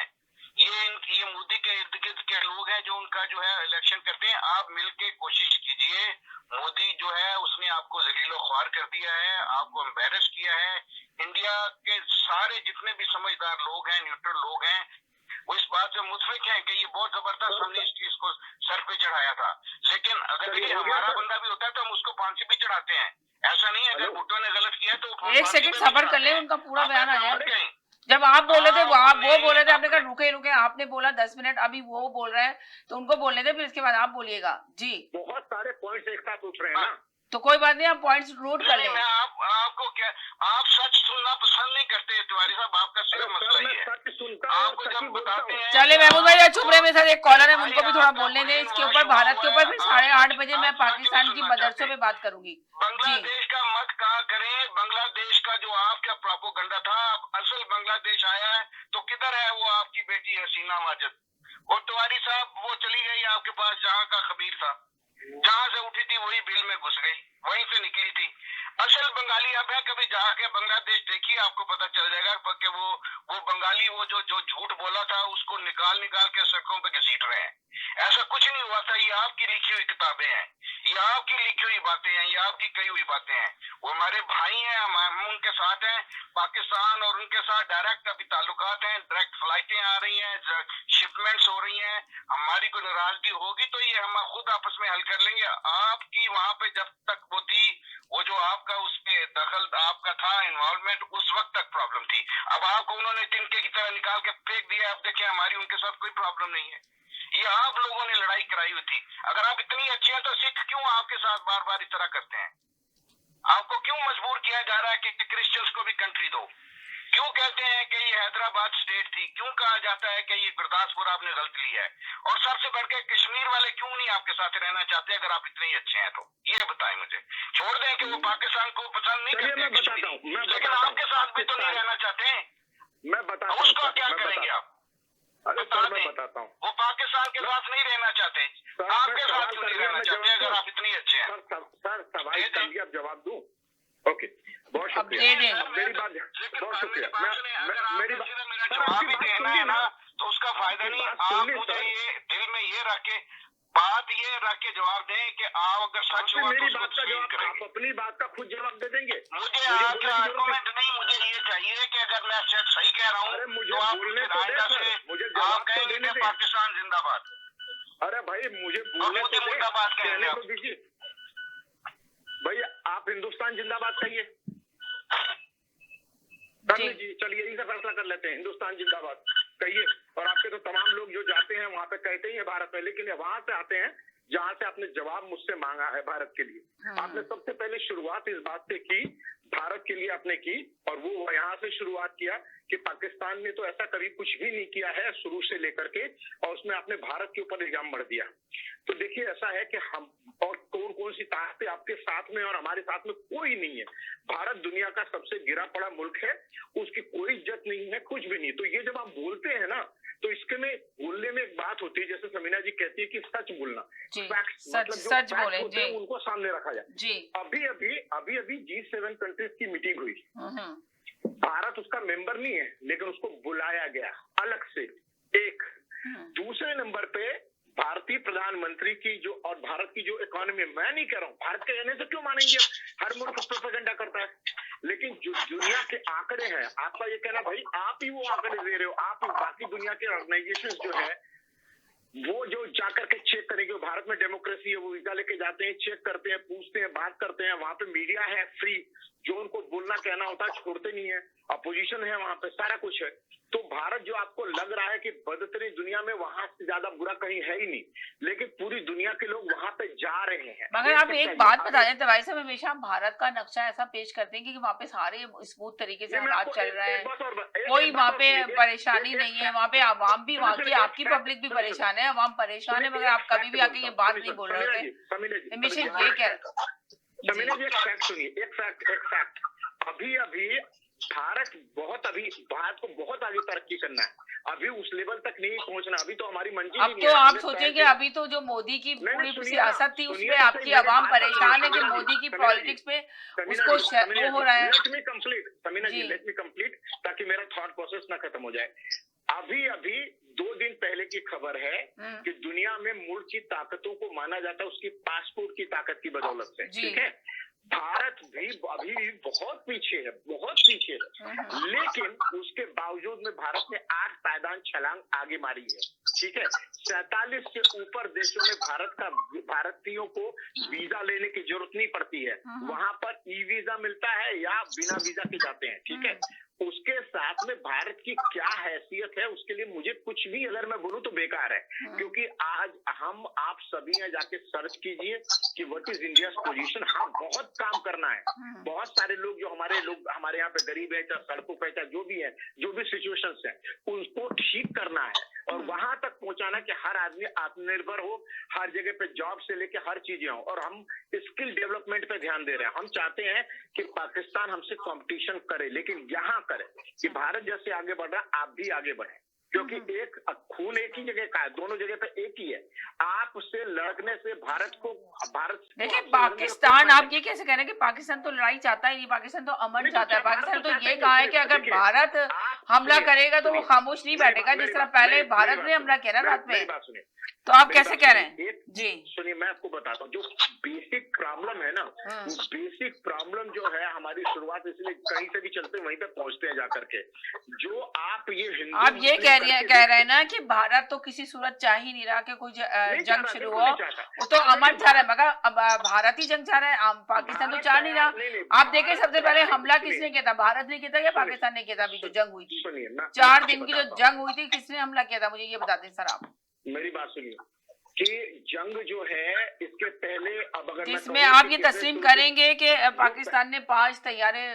ये मोदी के इर्द गिर्द के लोग हैं जो उनका जो है इलेक्शन करते हैं। आप मिलके कोशिश कीजिए। मोदी जो है उसने आपको जलीलो ख्वार कर दिया है, आपको एम्बेरस किया है। इंडिया के सारे जितने भी समझदार लोग हैं, न्यूट्रल लोग हैं, वो इस बात से मुतफिक हैं कि ये बहुत जबरदस्त हमने इस चीज को सर पे चढ़ाया था। लेकिन अगर ये हमारा बंदा भी होता है तो हम उसको फांसी भी चढ़ाते हैं। ऐसा नहीं है अगर भुट्टो ने गलत किया तो 1 सेकंड सब्र कर ले, उनका पूरा बयान आ जाए। जब आप बोले थे वो बोल रहे थे, आपने कहा रुके, आपने बोला 10 मिनट, अभी वो बोल रहे हैं तो उनको बोलने दे, फिर इसके बाद आप बोलिएगा जी। बहुत सारे पॉइंट्स एक साथ उठ रहे हैं ना, तो कोई बात नहीं, आप पॉइंट्स नोट कर लें। आपको क्या, आप सच सुनना पसंद नहीं करते तिवारी साहब, आपका सिर्फ मसला ही है। सच सुनता हूं, आपको जब बताते हैं। चले महमूद भाई चुप रहे, मेरे साथ एक कॉलर है, उनको भी थोड़ा बोलने दें इसके ऊपर, भारत के ऊपर। फिर 8:30 बजे मैं पाकिस्तान की मदरसों पे बात करूंगी। बांग्लादेश का मत कहा करें। बांग्लादेश का जो आपका प्रोपोगंडा था, असल बांग्लादेश आया है तो किधर है वो आपकी बेटी हसीना माजिद? वो तिवारी साहब वो चली गई आपके पास, जहाँ का खबीर था, जहाँ से उठी थी वही बिल में घुस गई, वहीं से निकली थी। असल बंगाली आप है, कभी जाके बांग्लादेश देखिए, आपको पता चल जाएगा कि वो बंगाली वो जो झूठ बोला था उसको निकाल के सड़कों पे घसीट रहे हैं। ऐसा कुछ नहीं हुआ था। ये आपकी लिखी हुई किताबें हैं, ये आपकी लिखी हुई बातें हैं, ये आपकी कही हुई बातें हैं। वो हमारे भाई हैं, हम उनके साथ हैं। पाकिस्तान और उनके साथ डायरेक्ट अभी ताल्लुकात हैं, डायरेक्ट फ्लाइटें आ रही हैं, शिपमेंट्स हो रही हैं। हमारी कोई नाराजगी होगी तो ये हम खुद आपस में हल कर लेंगे। आपकी वहां पे जब तक वो थी वो जो आपका उसमें दखल आपका था इन्वॉल्वमेंट उस वक्त तक प्रॉब्लम थी। अब आपको उन्होंने तिनके की तरह निकाल के फेंक दिया। अब देखिए हमारी उनके साथ कोई प्रॉब्लम नहीं है, ये आप लोगों ने लड़ाई कराई हुई थी। अगर आप इतनी अच्छे हैं तो सिख क्यों आपके साथ बार बार इस तरह करते हैं? आपको क्यों मजबूर किया जा रहा है कि क्रिश्चियंस को भी कंट्री दो? क्यों कहते हैं कि ये हैदराबाद स्टेट थी? क्यों कहा जाता है कि ये गुरदासपुर आपने गलत लिया है? और सबसे बढ़ के कश्मीर वाले क्यों नहीं आपके साथ रहना चाहते? अगर आप इतने ही अच्छे हैं तो ये बताएं मुझे। छोड़ दें कि वो पाकिस्तान को पसंद नहीं करते, मैं बताता हूँ, लेकिन आपके साथ भी तो नहीं रहना चाहते हैं। मैं बताता हूँ उसका क्या करेंगे आप? अरे सर मैं बताता हूँ, वो पाकिस्तान के साथ नहीं रहना चाहते, आपके साथ क्यों नहीं रहना चाहते अगर आप इतनी अच्छे हैं? सर सवाल कर लिया, अब जवाब दूं? ओके, बहुत अब दे शुक्रिया। दें। मेरी बात, बहुत शुक्रिया। मेरी बात, मेरा जवाब भी देना है ना तो उसका फायदा नहीं। आप मुझे ये दिल में ये रख के बात ये रख के जवाब दें कि आप अगर सच हुआ मेरी तो बात का उसको जवाब करेंगे। आप अपनी बात का खुद जवाब दे देंगे। मुझे आपका आर्गुमेंट नहीं, मुझे ये चाहिए कि अगर मैं सही कह रहा अरे हूँ मुझे तो आप बोलने मुझे तो दे आइंदा सर, से मुझे आप जवाब तो कहेंगे देने कि दे। पाकिस्तान जिंदाबाद। अरे भाई मुझे और बोलने मुझे तो दे, मुर्दाबाद कहेंगे कहने आप। तो दीजिए। भैया आप हिंदुस्तान जिंदाबाद कहिए, कर जी। लीजिए, चलिए यही से फैसला कर लेते हैं, हिंदुस्तान जिंदाबाद कहिए। और आपके तो तमाम लोग जो जाते हैं वहां पे कहते ही है भारत में, लेकिन वहां से आते हैं जहां से आपने जवाब मुझसे मांगा है भारत के लिए। आपने सबसे पहले शुरुआत इस बात से की, भारत के लिए आपने की, और वो यहाँ से शुरुआत किया कि पाकिस्तान ने तो ऐसा कभी कुछ भी नहीं किया है शुरू से लेकर के, और उसमें आपने भारत के ऊपर इल्जाम मढ़ दिया। तो देखिए ऐसा है कि हम और कौन कौन सी ताकतें आपके साथ में और हमारे साथ में कोई नहीं है। भारत दुनिया का सबसे गिरा पड़ा मुल्क है, उसकी कोई इज्जत नहीं है, कुछ भी नहीं। तो ये जब आप बोलते हैं ना तो इसके में बोलने में एक बात होती है, जैसे समीना जी कहती है कि सच बोलना, फैक्ट्स, मतलब जो सच facts बोले होते हैं जी उनको सामने रखा जाए। जी। अभी G7 कंट्रीज की मीटिंग हुई, भारत उसका मेंबर नहीं है लेकिन उसको बुलाया गया अलग से। एक दूसरे नंबर पे भारतीय प्रधानमंत्री की जो और भारत की जो इकोनॉमी, मैं नहीं कह रहा हूँ भारत के कहने से क्यों मानेंगे, हर मुल्क प्रोपेगेंडा करता है, लेकिन जो दुनिया के आंकड़े हैं, आपका ये कहना भाई आप ही वो आंकड़े दे रहे हो, आप ही बाकी दुनिया के ऑर्गेनाइजेशन जो है वो जो जाकर के चेक करेंगे, भारत में डेमोक्रेसी है, वो वीजा लेके जाते हैं, चेक करते हैं, पूछते हैं, बात करते हैं, वहां पे मीडिया है फ्री, जो उनको बोलना कहना होता है छोड़ते नहीं है, अपोजिशन है वहां पे, सारा कुछ है। तो भारत जो आपको लग रहा है कि बदतरीन दुनिया में वहां से ज्यादा बुरा कहीं है ही नहीं, लेकिन पूरी दुनिया के लोग वहां पे जा रहे हैं। मगर आप एक बात बता दें तवाई साहब, हमेशा हम भारत का नक्शा ऐसा पेश करते हैं कि वहाँ पे सारे स्मूथ तरीके से हालात चल रहे हैं, कोई वहाँ पे परेशानी नहीं है, वहाँ पे आवाम भी, वहाँ की आपकी पब्लिक भी परेशान है, आवाम परेशान है, मगर आप कभी भी आके ये बात नहीं बोल रहे थे। हमेशा ये कह समीना जी एक फैक्ट सुनिए, एक फैक्ट अभी भारत को बहुत आगे तरक्की करना है, अभी उस लेवल तक नहीं पहुंचना, अभी तो हमारी मंजिल अब तो आप सोचेंगे, अभी तो जो मोदी की पूरी सियासत थी उसमें आपकी आवाम परेशान है कि मोदी की पॉलिटिक्स पे उसको वो हो रहा है। लेट मी कंप्लीट समीना जी, लेट मी कंप्लीट ताकि मेरा थॉट प्रोसेस ना खत्म हो जाए। अभी 2 दिन पहले की खबर है कि दुनिया में मुल्क की ताकतों को माना जाता है उसकी पासपोर्ट की ताकत की बदौलत से, ठीक है। भारत भी अभी भी बहुत पीछे है, लेकिन उसके बावजूद में भारत ने 8 पायदान छलांग आगे मारी है, ठीक है। 47 से ऊपर देशों में भारतीयों को वीजा लेने की जरूरत नहीं पड़ती है, वहां पर ई वीजा मिलता है या बिना वीजा के जाते हैं, ठीक है। उसके साथ में भारत की क्या हैसियत है उसके लिए मुझे कुछ भी अगर मैं बोलूं तो बेकार है, क्योंकि आज हम आप सभी यहाँ जाके सर्च कीजिए कि व्हाट इज इंडिया पोजीशन। हाँ, बहुत काम करना है, बहुत सारे लोग जो हमारे यहाँ पे गरीब है, चाहे सड़कों पे, चाहे जो भी है, जो भी सिचुएशंस है उनको ठीक करना है और वहां तक पहुंचाना कि हर आदमी आत्मनिर्भर हो, हर जगह पे जॉब से लेके हर चीजें हो, और हम स्किल डेवलपमेंट पे ध्यान दे रहे हैं। हम चाहते हैं कि पाकिस्तान हमसे कंपटीशन करे, लेकिन यहाँ करे कि भारत जैसे आगे बढ़ रहा है आप भी आगे बढ़े, क्योंकि एक खून एक ही जगह का है, दोनों जगह पे एक ही है। आप उससे लड़ने से भारत देखिए पाकिस्तान, आप ये कैसे कह रहे हैं कि पाकिस्तान तो लड़ाई चाहता ही नहीं, पाकिस्तान तो अमन चाहता है। पाकिस्तान तो ये कहा है कि अगर भारत हमला करेगा तो वो खामोश नहीं बैठेगा, जिस तरह पहले भारत ने हमला किया ना रात में। तो आप कैसे कह रहे हैं जी? सुनिए, मैं आपको बताता हूँ, जो बेसिक प्रॉब्लम है ना, वो बेसिक प्रॉब्लम जो है हमारी शुरुआत इसलिए कहीं से भी चलते वहीं तक पहुंचते हैं जाकर के। जो आप ये हिंदू आप ये कह रहे हैं ना कि भारत तो किसी सूरत चाह ही नहीं रहा कि कोई जंग शुरू हो, वो तो अमन चाह रहा है, मगर अब भारत ही जंग चाह रहा है, पाकिस्तान तो चाह नहीं रहा। आप देखें सबसे पहले हमला किसने किया था? भारत ने किया था या पाकिस्तान ने किया था? अभी जो जंग हुई थी 4 दिन की जो जंग हुई थी, किसने हमला किया था? मुझे ये बता दें सर आप। मेरी बात सुनिए कि जंग जो है इसके पहले, अब अगर जिसमें आप ये तस्लीम करेंगे कि पाकिस्तान ने 5 तैयारे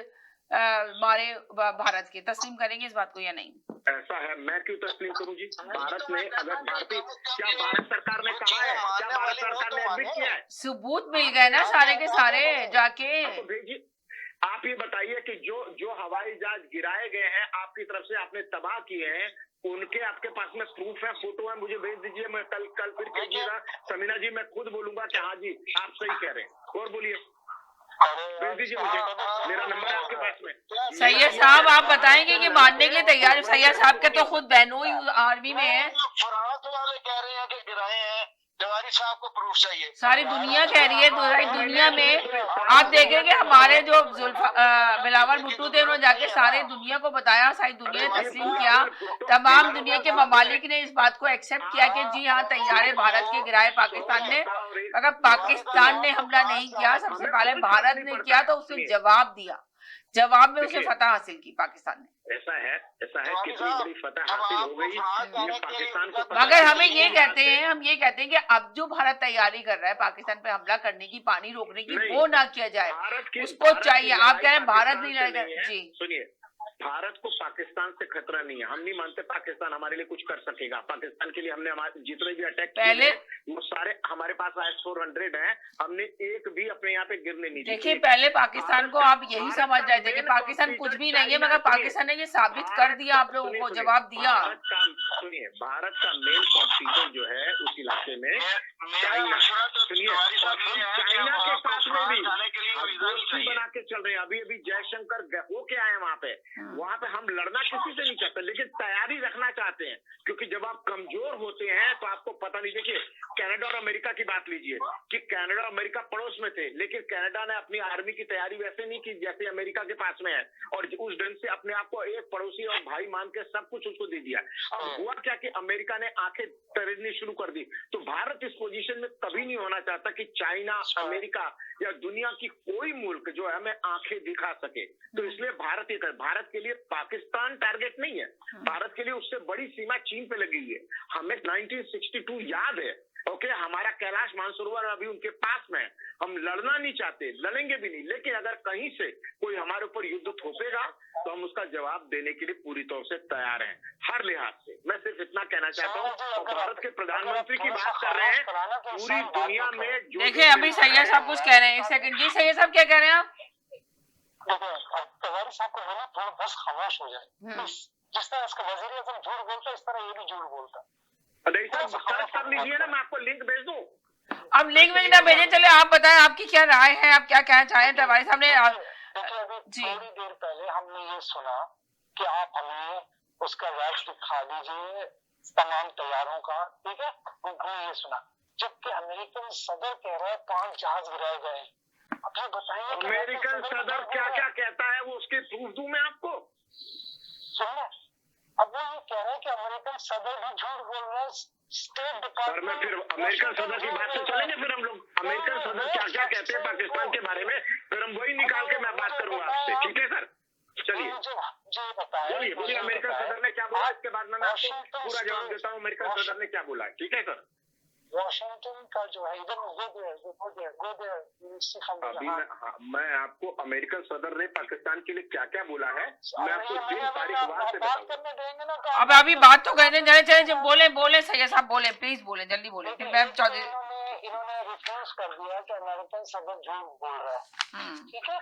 मारे भारत के, तस्लीम करेंगे इस बात को या नहीं? ऐसा है, मैं क्यों तस्लीम करूं जी? भारत ने, अगर क्या भारत सरकार ने कहा है, क्या भारत सरकार ने एडमिट किया है? सबूत मिल गए ना सारे के सारे जाके। तो भेजिए, आप ये बताइए कि जो हवाई जहाज गिराए गए हैं आपकी तरफ से, आपने तबाह किए हैं, उनके आपके पास में प्रूफ है, फोटो है, मुझे भेज दीजिए। मैं कल फिर कहिएगा समीना जी, मैं खुद बोलूंगा कि हाँ जी आप सही कह रहे हैं। और बोलिए, भेज दीजिए मुझे, मेरा नंबर है आपके पास में। सैयद साहब आप बताएंगे कि मानने के लिए तैयार? सैयद साहब के तो खुद बहनोई आर्मी में है। फराज वाले कह रहे हैं कि गिराए हैं, जवारी साहब को प्रूफ चाहिए। सारी दुनिया कह रही है, सारी दुनिया में आप देखेंगे हमारे जो बिलावल भुट्टो थे, उन्होंने जाके सारी दुनिया को बताया, सारी दुनिया ने तस्लीम किया, तमाम दुनिया के ममालिक ने इस बात को एक्सेप्ट किया कि जी हाँ तैयारे भारत के गिराए पाकिस्तान ने। अगर पाकिस्तान ने हमला नहीं किया, सबसे पहले भारत ने किया, तो उसने जवाब दिया, जवाब में उसे फतह हासिल की पाकिस्तान ने। ऐसा है कितनी बड़ी फतह हासिल हो गई पाकिस्तान को। मगर हमें ये कहते हैं, हम ये कहते हैं कि अब जो भारत तैयारी कर रहा है पाकिस्तान पे हमला करने की, पानी रोकने की, वो ना किया जाए, उसको चाहिए। आप कह रहे हैं भारत नहीं लड़ेगा जी? सुनिए, भारत को पाकिस्तान से खतरा नहीं है, हम नहीं मानते पाकिस्तान हमारे लिए कुछ कर सकेगा। पाकिस्तान के लिए हमने हमारे जितने भी अटैक पहले वो सारे हमारे पास IS-400 हैं, हमने एक भी अपने यहाँ पे गिरने नहीं दिया। देखिए पहले पाकिस्तान को आप यही समझ रहे थे कि पाकिस्तान कुछ भी नहीं है, मगर पाकिस्तान ने ये साबित कर दिया, आप लोगों को जवाब दिया। सुनिए, भारत का मेन कॉम्पिटिटर जो है उस इलाके में चाइना। सुनिए, हम चाइना के साथ में भी दोस्ती बना के चल रहे हैं। अभी जयशंकर होके आए वहाँ पे हम लड़ना किसी से नहीं चाहते, लेकिन तैयारी रखना चाहते हैं, क्योंकि जब आप कमजोर होते हैं तो आपको पता नहीं। देखिए, कनाडा और अमेरिका की बात लीजिए कि कनाडा और अमेरिका पड़ोस में थे, लेकिन कनाडा ने अपनी आर्मी की तैयारी वैसे नहीं की जैसे अमेरिका के पास में है, और उस ढंग से अपने आप को एक पड़ोसी और भाई मान के सब कुछ उसको दे दिया। अब हुआ क्या कि अमेरिका ने आंखें तरेजनी शुरू कर दी। तो भारत इस पोजीशन में कभी नहीं होना चाहता कि चाइना, अमेरिका या दुनिया की कोई मुल्क जो है हमें आंखें दिखा सके। तो इसलिए भारत ये कर, भारत के लिए पाकिस्तान टारगेट नहीं है, भारत के लिए उससे बड़ी सीमा चीन पे लगी है। हमें 1962 याद है, ओके, हमारा कैलाश मानसरोवर अभी उनके पास में है। हम लड़ना नहीं चाहते, लड़ेंगे भी नहीं, लेकिन अगर कहीं से कोई हमारे ऊपर युद्ध थोपेगा तो हम उसका जवाब देने के लिए पूरी तौर से तैयार हैं, हर लिहाज से। मैं सिर्फ इतना कहना चाहता हूँ। और भारत के प्रधानमंत्री की बात कर रहे हैं, पूरी दुनिया में देखिए अभी सैयद साहब कुछ कह रहे हैं, एक सेकंड जी। सैयद साहब क्या कह रहे हैं आप? तिवारी साहब को बोला थोड़ा बस खामोश हो जाए। जिस तरह इसका वजीर आज़म झूठ बोलता है, इस तरह ये भी झूठ बोलता है। सर्च कर लीजिए ना, मैं आपको लिंक भेज दूं। अब लिंक में ना भेजें, चले आप बताएं आपकी क्या राय है, आप क्या कहना चाहें? तिवारी साहब ने थोड़ी देर पहले हमने ये सुना कि आप हमें उसका रैश दिखा दीजिए तमाम तैयारों का, ठीक है? हमने ये सुना, जबकि अमेरिकन सदर कह रहा है 5 जहाज गिराए गए। अब ये बताइए अमेरिकन सदर क्या क्या कहता है, वो उसके प्रूफ दूं मैं आपको? सुनिए, अब वो ये कह रहे हैं कि अमेरिकन सदर भी झूठ बोल रहा है। स्टेट डिपार्टमेंट, फिर अमेरिकन सदर की बात से चलेंगे, फिर हम लोग अमेरिकन सदर क्या क्या कहते हैं पाकिस्तान के बारे में, फिर हम वही निकाल के मैं बात करूंगा आपसे, ठीक है सर? चलिए बोलिए अमेरिकन सदर ने क्या बोला, इसके बाद में मैं आपको पूरा जवाब देता हूँ अमेरिकन सदर ने क्या बोला, ठीक है सर? वॉशिंगटन का जो है इधर अभी मैं आपको अमेरिकन सदर ने पाकिस्तान के लिए क्या क्या बोला है मैं आपको दिन तारीख वार से बताऊंगा। अब अभी बात तो कहने जाने चाहिए, जब बोले सैयद साहब बोले, प्लीज बोले, जल्दी बोले। फिर मैं इन्होंने रिफ्यूज कर दिया कि अमेरिकन सदर झूठ बोल रहा है, ठीक है?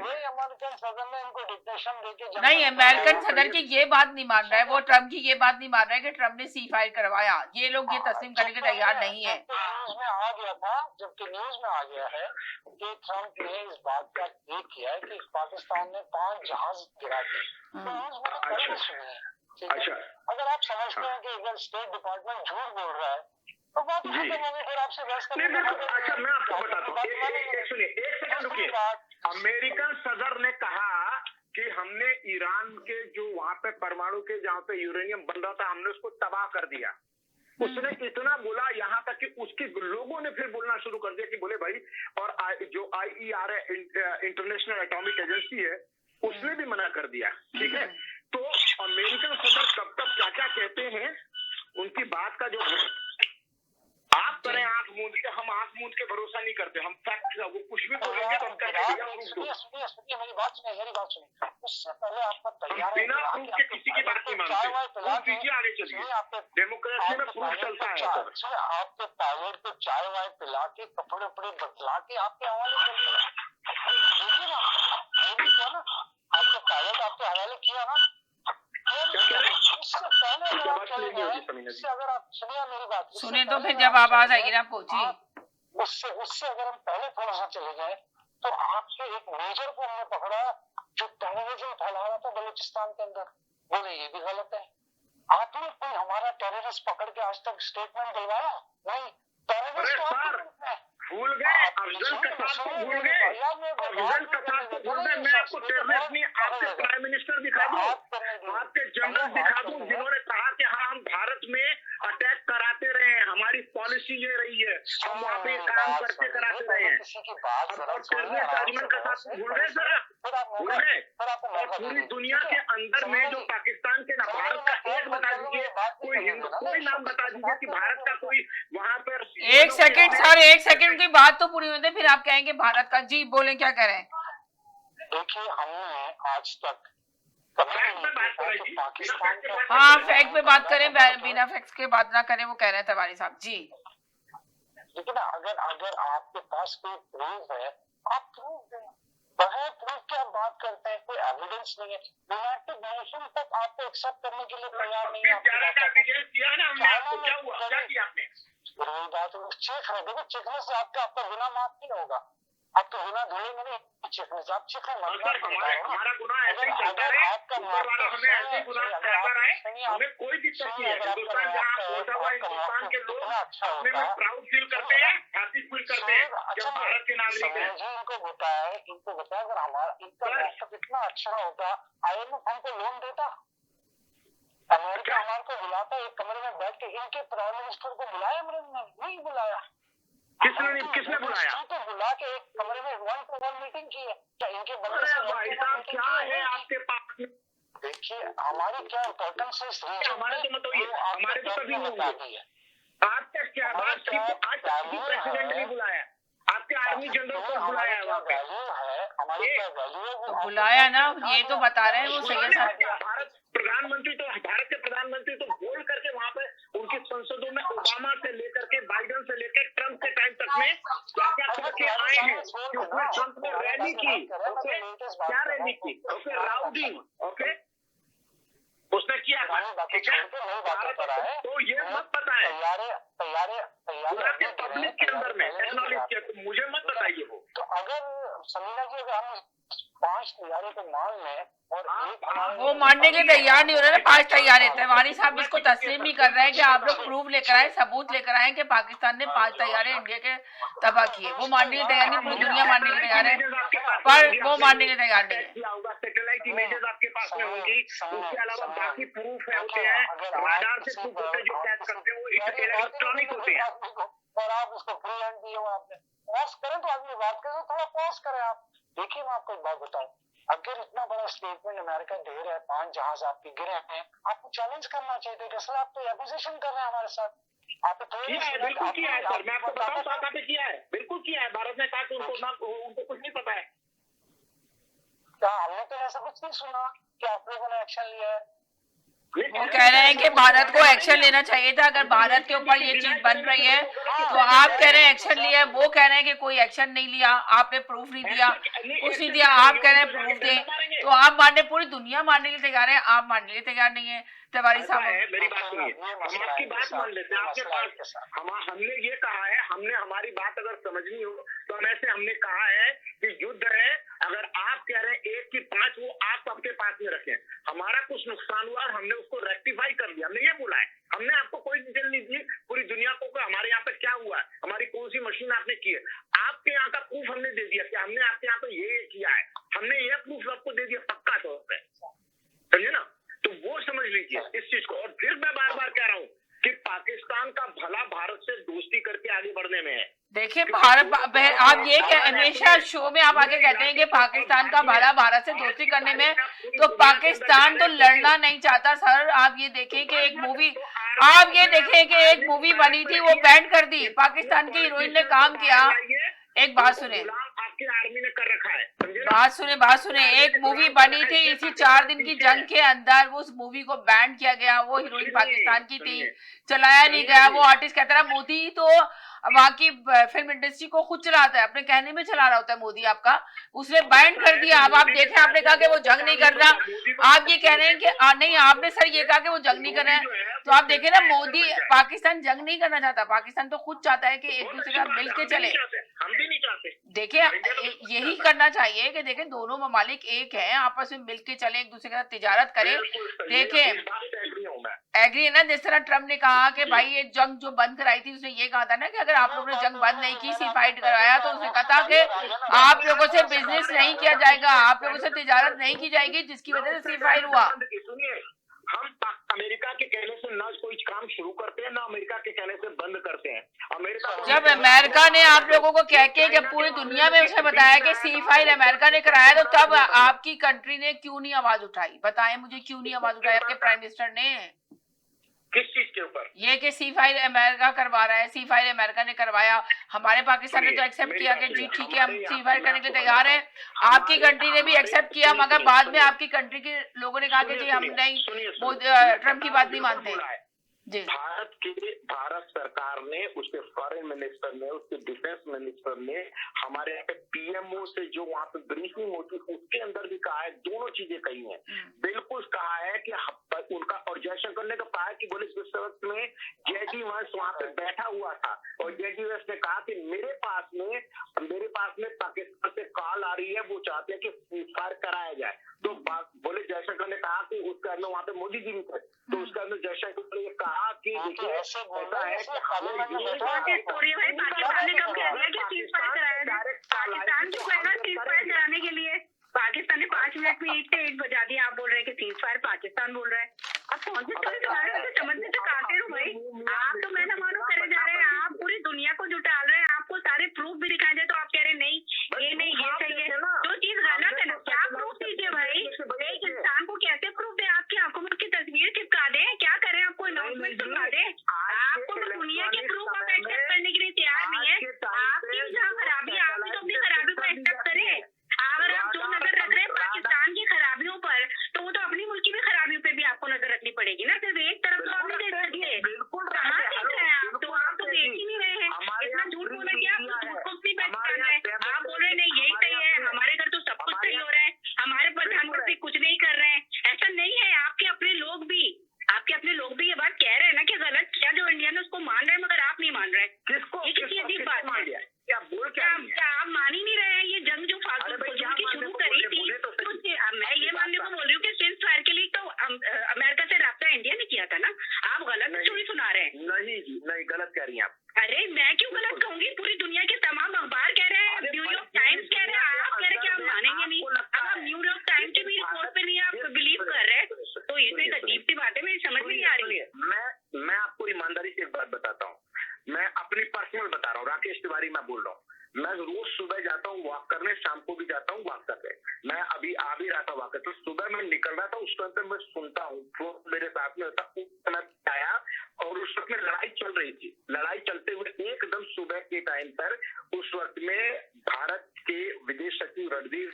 वही अमेरिकन सदर ने इनको डिक्टेशन देके नहीं, अमेरिकन सदर की ये बात नहीं मान रहा है, वो ट्रम्प की ये बात नहीं मान रहा है कि ट्रम्प ने सी फाइल करवाया। ये लोग ये तस्लीम करने के तैयार नहीं है। न्यूज में आ गया था, जबकि न्यूज में आ गया है कि ट्रम्प ने इस बात का ये किया है कि पाकिस्तान ने 5 जहाज गिरा दिए। न्यूज में कल सुनी है, ठीक है? अगर आप समझते हैं कि अगर स्टेट डिपार्टमेंट झूठ बोल रहा है तो बात खत्म हो गई, फिर आपसे बहस करने नहीं, अच्छा मैं आपको बताता हूँ, सुनिए एक सेकंड रुकिए। अमेरिकन सदर ने कहा कि हमने ईरान के जो वहां पे परमाणु के जहाँ पे यूरेनियम बन रहा था हमने उसको तबाह कर दिया। उसने इतना बोला यहाँ तक कि उसके लोगों ने फिर बोलना शुरू कर दिया कि बोले भाई, और जो IERA इंटरनेशनल एटॉमिक एजेंसी है उसने भी मना कर दिया। ठीक है, तो अमेरिकन सदर कब कब क्या क्या कहते हैं उनकी बात का जो आप करें आंख मूंद के, हम आंख मूंद के भरोसा नहीं करते, हम फैक्ट वो कुछ भी बोलेंगे तो हम सुनिए मेरी बात सुनिए। उससे पहले आपका तैयार बिना प्रूफ के किसी की बात नहीं मानते। प्रूफ दीजिए, आगे चलिए। डेमोक्रेसी में प्रूफ चलता है सर। आपके पायलट को चाय वाय पिला के कपड़े उपड़े बदला के आपके हवाले कर देखिए ना, ये भी क्या ना, आपके पायलट आपके हवाले किया ना, उससे पहले अगर आप चले गए, उससे अगर आप सुनिए मेरी बात, सुने तो फिर जब आवाज आएगी ना आपको जी, उससे अगर हम पहले थोड़ा सा चले गए तो आपके एक मेजर को हमने पकड़ा जो टेररिज्म फैला रहा था बलूचिस्तान के अंदर, बोले ये भी गलत है। आपने कोई हमारा टेररिस्ट पकड़ के आज तक स्टेटमेंट दिलवाया? नहीं, टेररिस्ट भूल गए, अफजल कसाब को भूल गए, अफजल कसाब को भूल गए। मैं आपको टेररिस्ट नहीं, आपके प्राइम मिनिस्टर दिखा दूं, आपके जनरल दिखा दूं जिन्होंने कहा कि हाँ हम भारत में अटैक कराते रहे हैं, हमारी पॉलिसी ये रही है, हम वहाँ पे काम करते कराते रहे हैं। और टेररिस्ट अजमल कसाब को भूल गए सर, भूल गए। और पूरी दुनिया के अंदर में जो पाकिस्तान के ना, भारत का एक बता दीजिए, कोई हिंदू कोई नाम बता दीजिए कि भारत का कोई वहाँ पर। एक सेकंड सर, एक सेकंड की बात तो पूरी होती है, फिर आप कहेंगे भारत का। जी बोले, क्या कह रहे हैं? देखिए हमने आज तक हाँ फैक्ट पे बात करें, बिना फैक्ट के बात ना करें, वो कह रहे हैं तिवारी साहब जी। लेकिन अगर आपके पास कोई प्रूफ है आप प्रूफ दें, बगैर प्रूफ के आप बात करते हैं, कोई एविडेंस नहीं है, यूनाइटेड नेशन तक आपको एक्सेप्ट करने के लिए तैयार नहीं है। चेक है, देखो चेकने से आपका गुना माफ नहीं होगा, आपका गुना धुलेंगे नहीं चेकने से, आप चेक हमारा गुना ऐसे ही चलता रहे, ऊपर वाला हमें ऐसे ही गुना करता रहे, हमें कोई दिक्कत नहीं है। हिंदुस्तान जहाँ पहुंचा हुआ, हिंदुस्तान के लोग अपने में प्राउड फील करते हैं, हैप्पी फील करते हैं जब भारत के नागरिक हैं। इनको बताया अगर हमारा इनका मौसम इतना अच्छा होता, IMF हमको लोन देता, अमेरिका हमारे को बुलाता, एक कमरे में बैठ के इनके प्राइम मिनिस्टर को बुलाया, नहीं बुलाया। किसने बुलाया? तो बुला के एक कमरे में 1-to-1 मीटिंग की है क्या इनके बंदे से? भाई साहब क्या है आपके पास? देखिए हमारी क्या इम्पोर्टेंस है, हमारे तो मतलब हमारे तो कभी नहीं हुई। आपका क्या बात की? आज प्रेसिडेंट ने बुलाया, आपके आर्मी जनरल को बुलाया है वहाँ पे, तो बुलाया ना, ये तो बता रहे हैं वो सही है साहब। भारत के प्रधानमंत्री तो बोल करके वहाँ पे उनकी संसदों में ओबामा से लेकर के बाइडेन से लेकर ट्रंप के टाइम तक में क्या क्या करके आए हैं कि उसने ट्रंप ने रैली की, ओके क्या रैली की, ओके राउडिंग, ओके उसने किया था, ठीक है। तो ये मत पता है पब्लिक के अंदर में एक्नॉलेज किया, तो मुझे मत बताइए वो। तो अगर समीना जी, अगर हम 5 तैयारों को मान लें और वो मानने के लिए तैयार नहीं हो रहे ना, 5 तैयार है। तिवारी साहब इसको तस्लीम नहीं कर रहे हैं कि आप लोग प्रूफ लेकर आए, सबूत लेकर आए कि पाकिस्तान ने 5 तैयारे इंडिया के तबाह किए। वो मानने के लिए तैयार नहीं, पूरी दुनिया मानने के लिए तैयार है, पर वो मानने के लिए तैयार नहीं है। सैटेलाइट इमेजेस आपके पास में होंगी, उसके अलावा बाकी प्रूफ होते हैं, राडार से प्रूफ होते हैं जो कैच करते हैं, वो इलेक्ट्रॉनिक होते हैं। और आप उसको फ्री हैंड दिए हो, आपने पॉज करें तो आदमी बात करें, थोड़ा पॉज करें आप। देखिए मैं आपको एक बात बताऊं, अगर इतना बड़ा स्टेटमेंट अमेरिका दे रहा है, 5 जहाज आपके गिरे हैं, आपको चैलेंज करना चाहिए था। सर आप तो एक्यूजेशन कर रहे हैं हमारे साथ, आप तो बिल्कुल किया है सर, मैं आपको बताऊं साथ पे किया है, बिल्कुल किया है। भारत ने कहा कि उनको कुछ नहीं पता है। क्या हमने तो ऐसा कुछ नहीं सुना कि आप लोगों ने एक्शन लिया है। वो कह रहे हैं कि भारत को एक्शन लेना चाहिए था, अगर भारत के ऊपर ये चीज बन रही है तो आप कह रहे हैं एक्शन लिया है, वो कह रहे हैं कि कोई एक्शन नहीं लिया, आपने प्रूफ नहीं दिया, कुछ नहीं दिया, आप कह रहे हैं प्रूफ दें, तो आप मानने, पूरी दुनिया मानने के लिए तैयार है, आप मानने के लिए तैयार नहीं है। तिवारी साहब मेरी बात सुनिए, हम आपकी बात मान लेते हैं, आपके पास हमने ये कहा है, हमने हमारी बात अगर समझनी हो तो हम ऐसे हमने कहा है कि युद्ध है, अगर आप कह रहे हैं 1 की 5 वो आप आपके पास में रखें, हमारा कुछ नुकसान हुआ हमने उसको रेक्टिफाई कर दिया, हमने ये बोला है, हमने आपको कोई डिटेल नहीं दी, पूरी दुनिया को हमारे आप ये हमेशा शो में आप आके कहते हैं कि पाकिस्तान का भला भारत से दोस्ती करने में, तो पाकिस्तान तो लड़ना नहीं चाहता सर। आप ये देखें कि एक मूवी बनी थी, वो बैन कर दी, पाकिस्तान की हीरोइन ने काम किया। एक बात सुने, आपकी आर्मी ने कर रखा है, बात सुने, एक मूवी बनी थी, इसी 4 दिन की जंग के अंदर उस मूवी को बैन किया गया। वो हीरोइन पाकिस्तान की थी, चलाया नहीं गया। वो आर्टिस्ट कहता रहा मोदी तो वहां की फिल्म इंडस्ट्री को खुद चलाता है, अपने कहने में चला रहा होता है मोदी आपका, उसने बैन कर दिया। अब आप देखें, आपने कहा कि वो जंग नहीं करना, आप ये कह रहे हैं कि नहीं, आपने सर ये कहा कि वो जंग नहीं कर रहे हैं, तो आप देखें ना, मोदी पाकिस्तान जंग नहीं करना चाहता, पाकिस्तान तो खुद चाहता है कि एक दूसरे के साथ मिलकर चले। हम भी नहीं चाहते। देखिए यही करना चाहिए कि देखें दोनों ममालिक एक हैं, आपस में मिलके चले, एक दूसरे के साथ तिजारत करें। देखें एग्री है ना, जिस तरह ट्रम्प ने कहा कि भाई ये जंग जो बंद कराई थी, उसने ये कहा था ना कि अगर आप लोगों ने जंग बंद नहीं की, सीफाइट कराया, तो उसने कहा था कि आप लोगों से बिजनेस नहीं किया जाएगा, आप लोगों से तिजारत नहीं की जाएगी, जिसकी वजह से सीफाइट हुआ। सुनिए, हम अमेरिका के कहने से ना कोई काम शुरू करते हैं, ना अमेरिका के कहने से बंद करते हैं। जब अमेरिका ने आप लोगों को कह के जब पूरी दुनिया में उसने बताया कि सीफाइट अमेरिका ने कराया, तो तब आपकी कंट्री ने क्यों नहीं आवाज उठाई? बताएं मुझे, क्यों नहीं आवाज उठाई आपके प्राइम मिनिस्टर ने? किस चीज के ऊपर? ये कि सीफाइट अमेरिका करवा रहा है, सीफाइट अमेरिका ने करवाया, हमारे पाकिस्तान ने तो एक्सेप्ट किया कि जी ठीक है हम सीफाइट करने के लिए तैयार हैं, आपकी कंट्री ने भी एक्सेप्ट किया, मगर बाद में आपकी कंट्री के लोगों ने कहा कि जी हम नहीं, ट्रम्प की बात नहीं मानते जी। भारत सरकार ने, उसके फॉरेन मिनिस्टर ने, उसके डिफेंस मिनिस्टर ने, हमारे यहाँ पे पीएमओ से जो वहाँ पे ब्रीफिंग होती है उसके अंदर भी कहा है, दोनों चीजें कही हैं। बिल्कुल कहा है कि उनका, और जयशंकर ने कहा है कि बोले जिस वक्त में जेडी वंश वहाँ पे बैठा हुआ था, और जेडी वंश ने कहा कि मेरे पास में पाकिस्तान से कॉल आ रही है, वो चाहते हैं कि सीजफायर कराया जाए। तो बोले जयशंकर ने कहा कि उसके अंदर वहाँ पे मोदी जी भी थे, तो उसके अंदर जयशंकर ने ये कहा कि देखिए ऐसा है कि पाकिस्तान ने कब कह दिया कि सीजफायर कराया जाए? पाकिस्तान को कहेगा सीजफायर कराने के लिए, पाकिस्तान ने 5 मिनट में ईट से ईट बजा दिया। आप बोल रहे हैं कि सीजफायर पाकिस्तान बोल रहा है, आप कौन से समझने से काटे हो भाई? आप तो मैं ना मानो करे जा रहे हैं, आप पूरी दुनिया को जुटाल रहे हैं, आपको सारे प्रूफ भी दिखाए जाए तो आप कह रहे नहीं ये नहीं ये सही है, जो चीज गलत है ना, क्या प्रूफ दीजिए भाई? एक इंसान को कैसे प्रूफ दे? आपकी आंखों में उसकी तस्वीर चिपका दे, क्या करें? आपको अनाउंसमेंट सुना दे? आपको तो दुनिया के प्रूफ आप एक्सेप्ट करने के लिए तैयार नहीं है। आपकी जहाँ खराबी, आप भी तो अपनी खराबी को एक्सेप्ट करें। अगर आप जो नजर रख रहे हैं पाकिस्तान की खराबियों पर, तो वो तो अपनी मुल्क की भी खराबियों पे भी आपको नजर रखनी पड़ेगी ना, सिर्फ एक तरफ तो आप नहीं देख सकते। कहाँ देख रहे हैं आप? तो आप तो देख ही नहीं रहे हैं, इतना झूठ बोला कि आप झूठ को भी बैठ कर रहे हैं। आप बोल रहे हैं नहीं यही सही है, हमारे घर तो सब कुछ सही हो रहा है, हमारे प्रधानमंत्री कुछ नहीं कर रहे हैं। ऐसा नहीं है, आपके अपने लोग भी ये बात कह रहे हैं ना कि गलत किया जो इंडिया ने, उसको मान रहे हैं, मगर आप नहीं मान रहे। ये कितनी अजीब बात है? क्या आप मान ही नहीं रहे हैं? ये जंग जो फालतू की शुरू करी थी, तो मैं ये मानने को बोल रही हूँ कि सीजफायर के लिए तो अमेरिका से राब्ता इंडिया ने किया था ना। आप गलत स्टोरी सुना रहे हैं। नहीं गलत कह रही हैं आप। अरे मैं क्यों गलत कहूंगी? पूरी दुनिया के तमाम अखबार कह रहे हैं, न्यूयॉर्क टाइम्स कह रहे हैं, आप कह रहे हैं कि आप मानेंगे नहीं। अब आप न्यूयॉर्क टाइम्स की भी रिपोर्ट पे नहीं आप बिलीव कर रहे हैं, तो ये तो एक अजीब सी बात है, मेरी समझ में नहीं आ रही है। मैं आपको ईमानदारी से एक बात बताता हूँ, मैं अपनी पर्सनल बता रहा हूँ, राकेश तिवारी मैं बोल रहा हूँ। मैं रोज सुबह जाता हूँ वॉक करने, शाम को भी जाता हूँ वॉक करने। मैं अभी आ भी रहा था वॉक, तो सुबह मैं निकल रहा था, उस टाइम पे मैं सुनता हूँ, मेरे साथ में होता, उस समय आया और उस वक्त में लड़ाई चल रही थी। लड़ाई चलते हुए एकदम सुबह के टाइम पर उस वक्त में भारत के विदेश सचिव रणदीप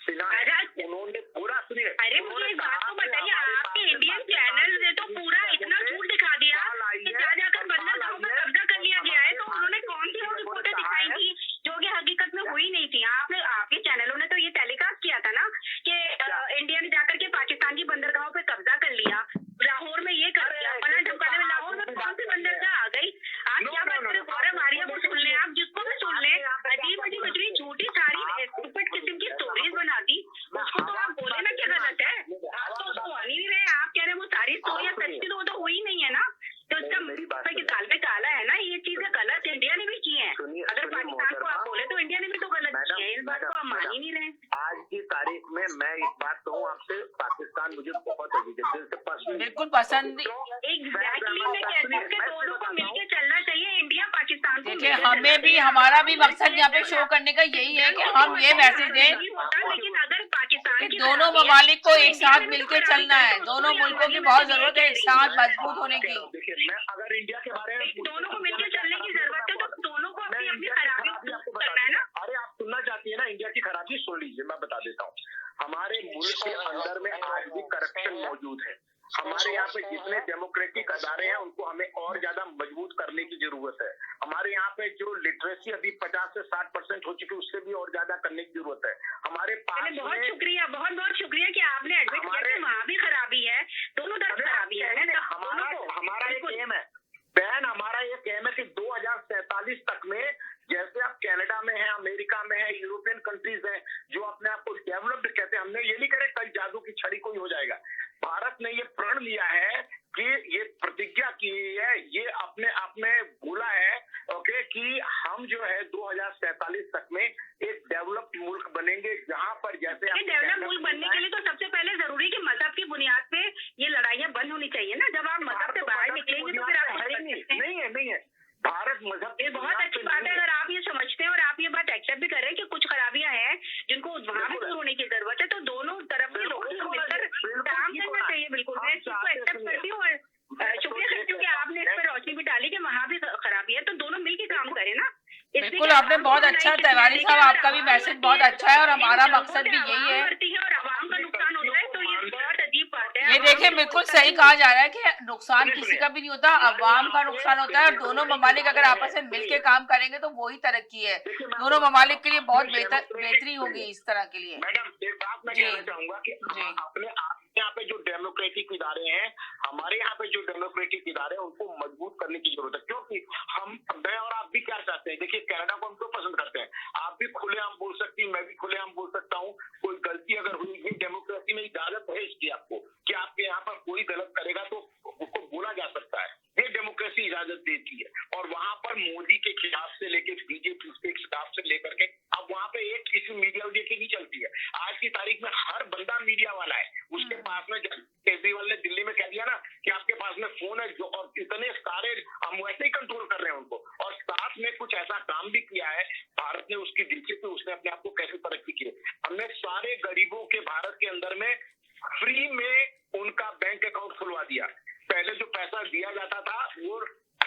सिन्हा, उन्होंने पूरा, सुनिए, अरे मुझे एक बात तो बताइए, आपके इंडियन चैनल ने तो पूरा इतना झूठ दिखा दिया कि जा जाकर बंदरगाहों पर कब्जा कर लिया गया है, तो उन्होंने कौन सी वो रिपोर्टें दिखाई थी जो कि हकीकत में हुई नहीं थी? आपके चैनलों ने तो ये टेलीकास्ट किया था ना कि इंडिया ने जाकर के पाकिस्तान की बंदरगाहों पे मैं एक बात कहूँ आपसे, पाकिस्तान मुझे बहुत अजीब है, दिल से पसंद, बिल्कुल पसंद। एग्जैक्टली मैं कहती हूँ कि दोनों को मिलकर चलना चाहिए, इंडिया पाकिस्तान को। देखिए हमें भी, हमारा भी मकसद यहाँ पे शो करने का यही है कि हम ये मैसेज दें लेकिन अगर पाकिस्तान कि दोनों ममालिक को एक साथ मिलकर चलना है, दोनों मुल्कों की बहुत जरूरत है एक साथ मजबूत होने की। देखिए मैं अगर इंडिया के बारे में दोनों को मिलकर चलने की जरूरत है, तो दोनों को अपनी अपनी खराबी करना है ना। अरे आप सुनना चाहती है ना इंडिया की खराबी, सुन लीजिए मैं बता देता हूँ। हमारे मुल्क के अंदर में आज भी करप्शन मौजूद है। हमारे यहाँ पे जितने डेमोक्रेटिक अदारे हैं उनको हमें और ज्यादा मजबूत करने की जरूरत है। हमारे यहाँ पे जो लिटरेसी अभी 50 से 60% हो चुकी है, उससे भी और ज्यादा करने की जरूरत है। हमारे पास बहुत शुक्रिया, बहुत बहुत शुक्रिया कि आपने एडमिट किया कि वहाँ भी खराबी है, दोनों तरफ खराबी है। हमारा एक एम है बहन, हमारा एक एम है कि 2047 तक में जैसे आप कनाडा में है, अमेरिका में है, यूरोपियन कंट्रीज हैं जो अपने आप को डेवलप्ड कहते हैं, हमने ये नहीं करे कल जादू की छड़ी कोई हो जाएगा। भारत ने ये प्रण लिया है कि ये प्रतिज्ञा की है, ये अपने आप में बोला है ओके कि हम जो है 2047 तक में एक डेवलप्ड मुल्क बनेंगे, जहां पर जैसे डेवलप मुल्क बनने के लिए तो सबसे पहले जरूरी कि मजहब की बुनियाद पे ये लड़ाइयाँ बंद होनी चाहिए ना। जब आप मजहब से बाहर निकलेंगे तो फिर आप नहीं है भारत मजहब ये बहुत अच्छी बात है अगर आप ये समझते हैं और आप ये बात एक्सेप्ट भी कर रहे हैं कि कुछ खराबियां हैं जिनको वहाँ भी दूर होने की जरूरत है, तो दोनों तरफ के लोगों को मिलकर काम करना चाहिए। बिल्कुल मैं इस चीज को एक्सेप्ट करती हूँ और शुक्रिया करती हूँ कि आपने इस पर रोशनी भी डाली कि वहाँ भी खराबी है, तो दोनों मिलकर काम करें ना। बिल्कुल आपने बहुत अच्छा, तिवारी साहब आपका भी मैसेज बहुत अच्छा है और हमारा मकसद भी यही है। और आवाम का नुकसान होता है, तो ये बहुत अजीब बात है। ये देखिए बिल्कुल सही कहा जा रहा है कि नुकसान किसी का भी नहीं होता, अवाम का नुकसान होता है। और दोनों ममालिक अगर आपस में मिलकर काम करेंगे तो वही तरक्की है, दोनों ममालिक के लिए बहुत बेहतरी होगी इस तरह के लिए। मैडम एक बात मैं कहना चाहूंगा कि अपने यहाँ पे जो डेमोक्रेटिक इदारे हैं, हमारे यहाँ पे जो डेमोक्रेटिक इदारे हैं उनको मजबूत करने की जरूरत है, क्योंकि मैं और आप भी क्या चाहते हैं। देखिए कनाडा को हम क्यों पसंद करते हैं, आप भी खुलेआम बोल सकती, मैं भी खुलेआम बोल सकता हूँ। कोई गलती अगर हुई, ये डेमोक्रेसी में इजाजत है इसकी आपको कि आपके यहाँ पर कोई गलत करेगा तो उसको बोला जा सकता है, ये डेमोक्रेसी इजाजत देती है। और वहां पर मोदी के खिलाफ से लेके बीजेपी के खिलाफ से लेकर के अब वहां पे एक किसी मीडिया की नहीं चलती है। आज की तारीख में हर बंदा मीडिया वाला है, उसके पास में केजरीवाल ने दिल्ली में कह दिया ना कि आपके पास में फोन है जो, और इतने सारे हम वैसे ही कंट्रोल कर रहे हैं उनको। और साथ में कुछ ऐसा काम भी किया है भारत ने, उसकी दिलचस्पी, उसने अपने आप को कैसे तरक्की की है। हमने सारे गरीबों के भारत के अंदर में फ्री में उनका बैंक अकाउंट खुलवा दिया। पहले जो पैसा दिया जाता था वो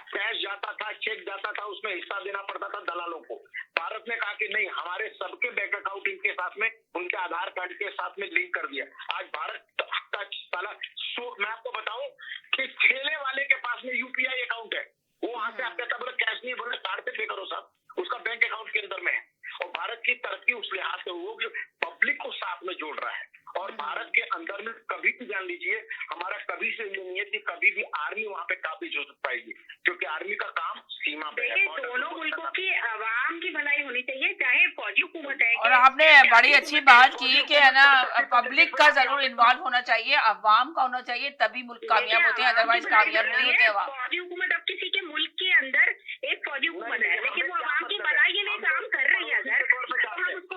कैश जाता था, चेक जाता था, उसमें हिस्सा देना पड़ता था दलालों को। भारत ने कहा कि नहीं, हमारे सबके बैंक अकाउंट इनके साथ में, उनके आधार कार्ड के साथ में लिंक कर दिया। आज भारत का साला मैं आपको बताऊं कि ठेले वाले के पास में यूपीआई अकाउंट है, वो वहां से आप कहता बोले कैश नहीं, बोले कार्ड से पे करो साहब, उसका बैंक अकाउंट के अंदर में है। और भारत की तरक्की उस लिहाज से वो पब्लिक को साथ में जोड़ रहा है। और भारत के अंदर में कभी भी जान लीजिए, हमारा कभी से ये नहीं है कि कभी भी आर्मी वहाँ पे काबिज हो पाएगी, क्योंकि आर्मी का काम सीमा पे है। दोनों मुल्कों की आवाम की भलाई होनी चाहिए, चाहे फौजी हुकूमत है। और आपने बड़ी अच्छी बात की कि है ना, पब्लिक का जरूर इन्वॉल्व होना चाहिए, अवाम का होना चाहिए, तभी मुल्क कामयाब होते हैं, अदरवाइज कामयाब नहीं होते। फौजी हुकूमत अब किसी के मुल्क के अंदर एक फौजी हुकूमत है, लेकिन वो अवाम की भलाई के लिए काम कर रही है।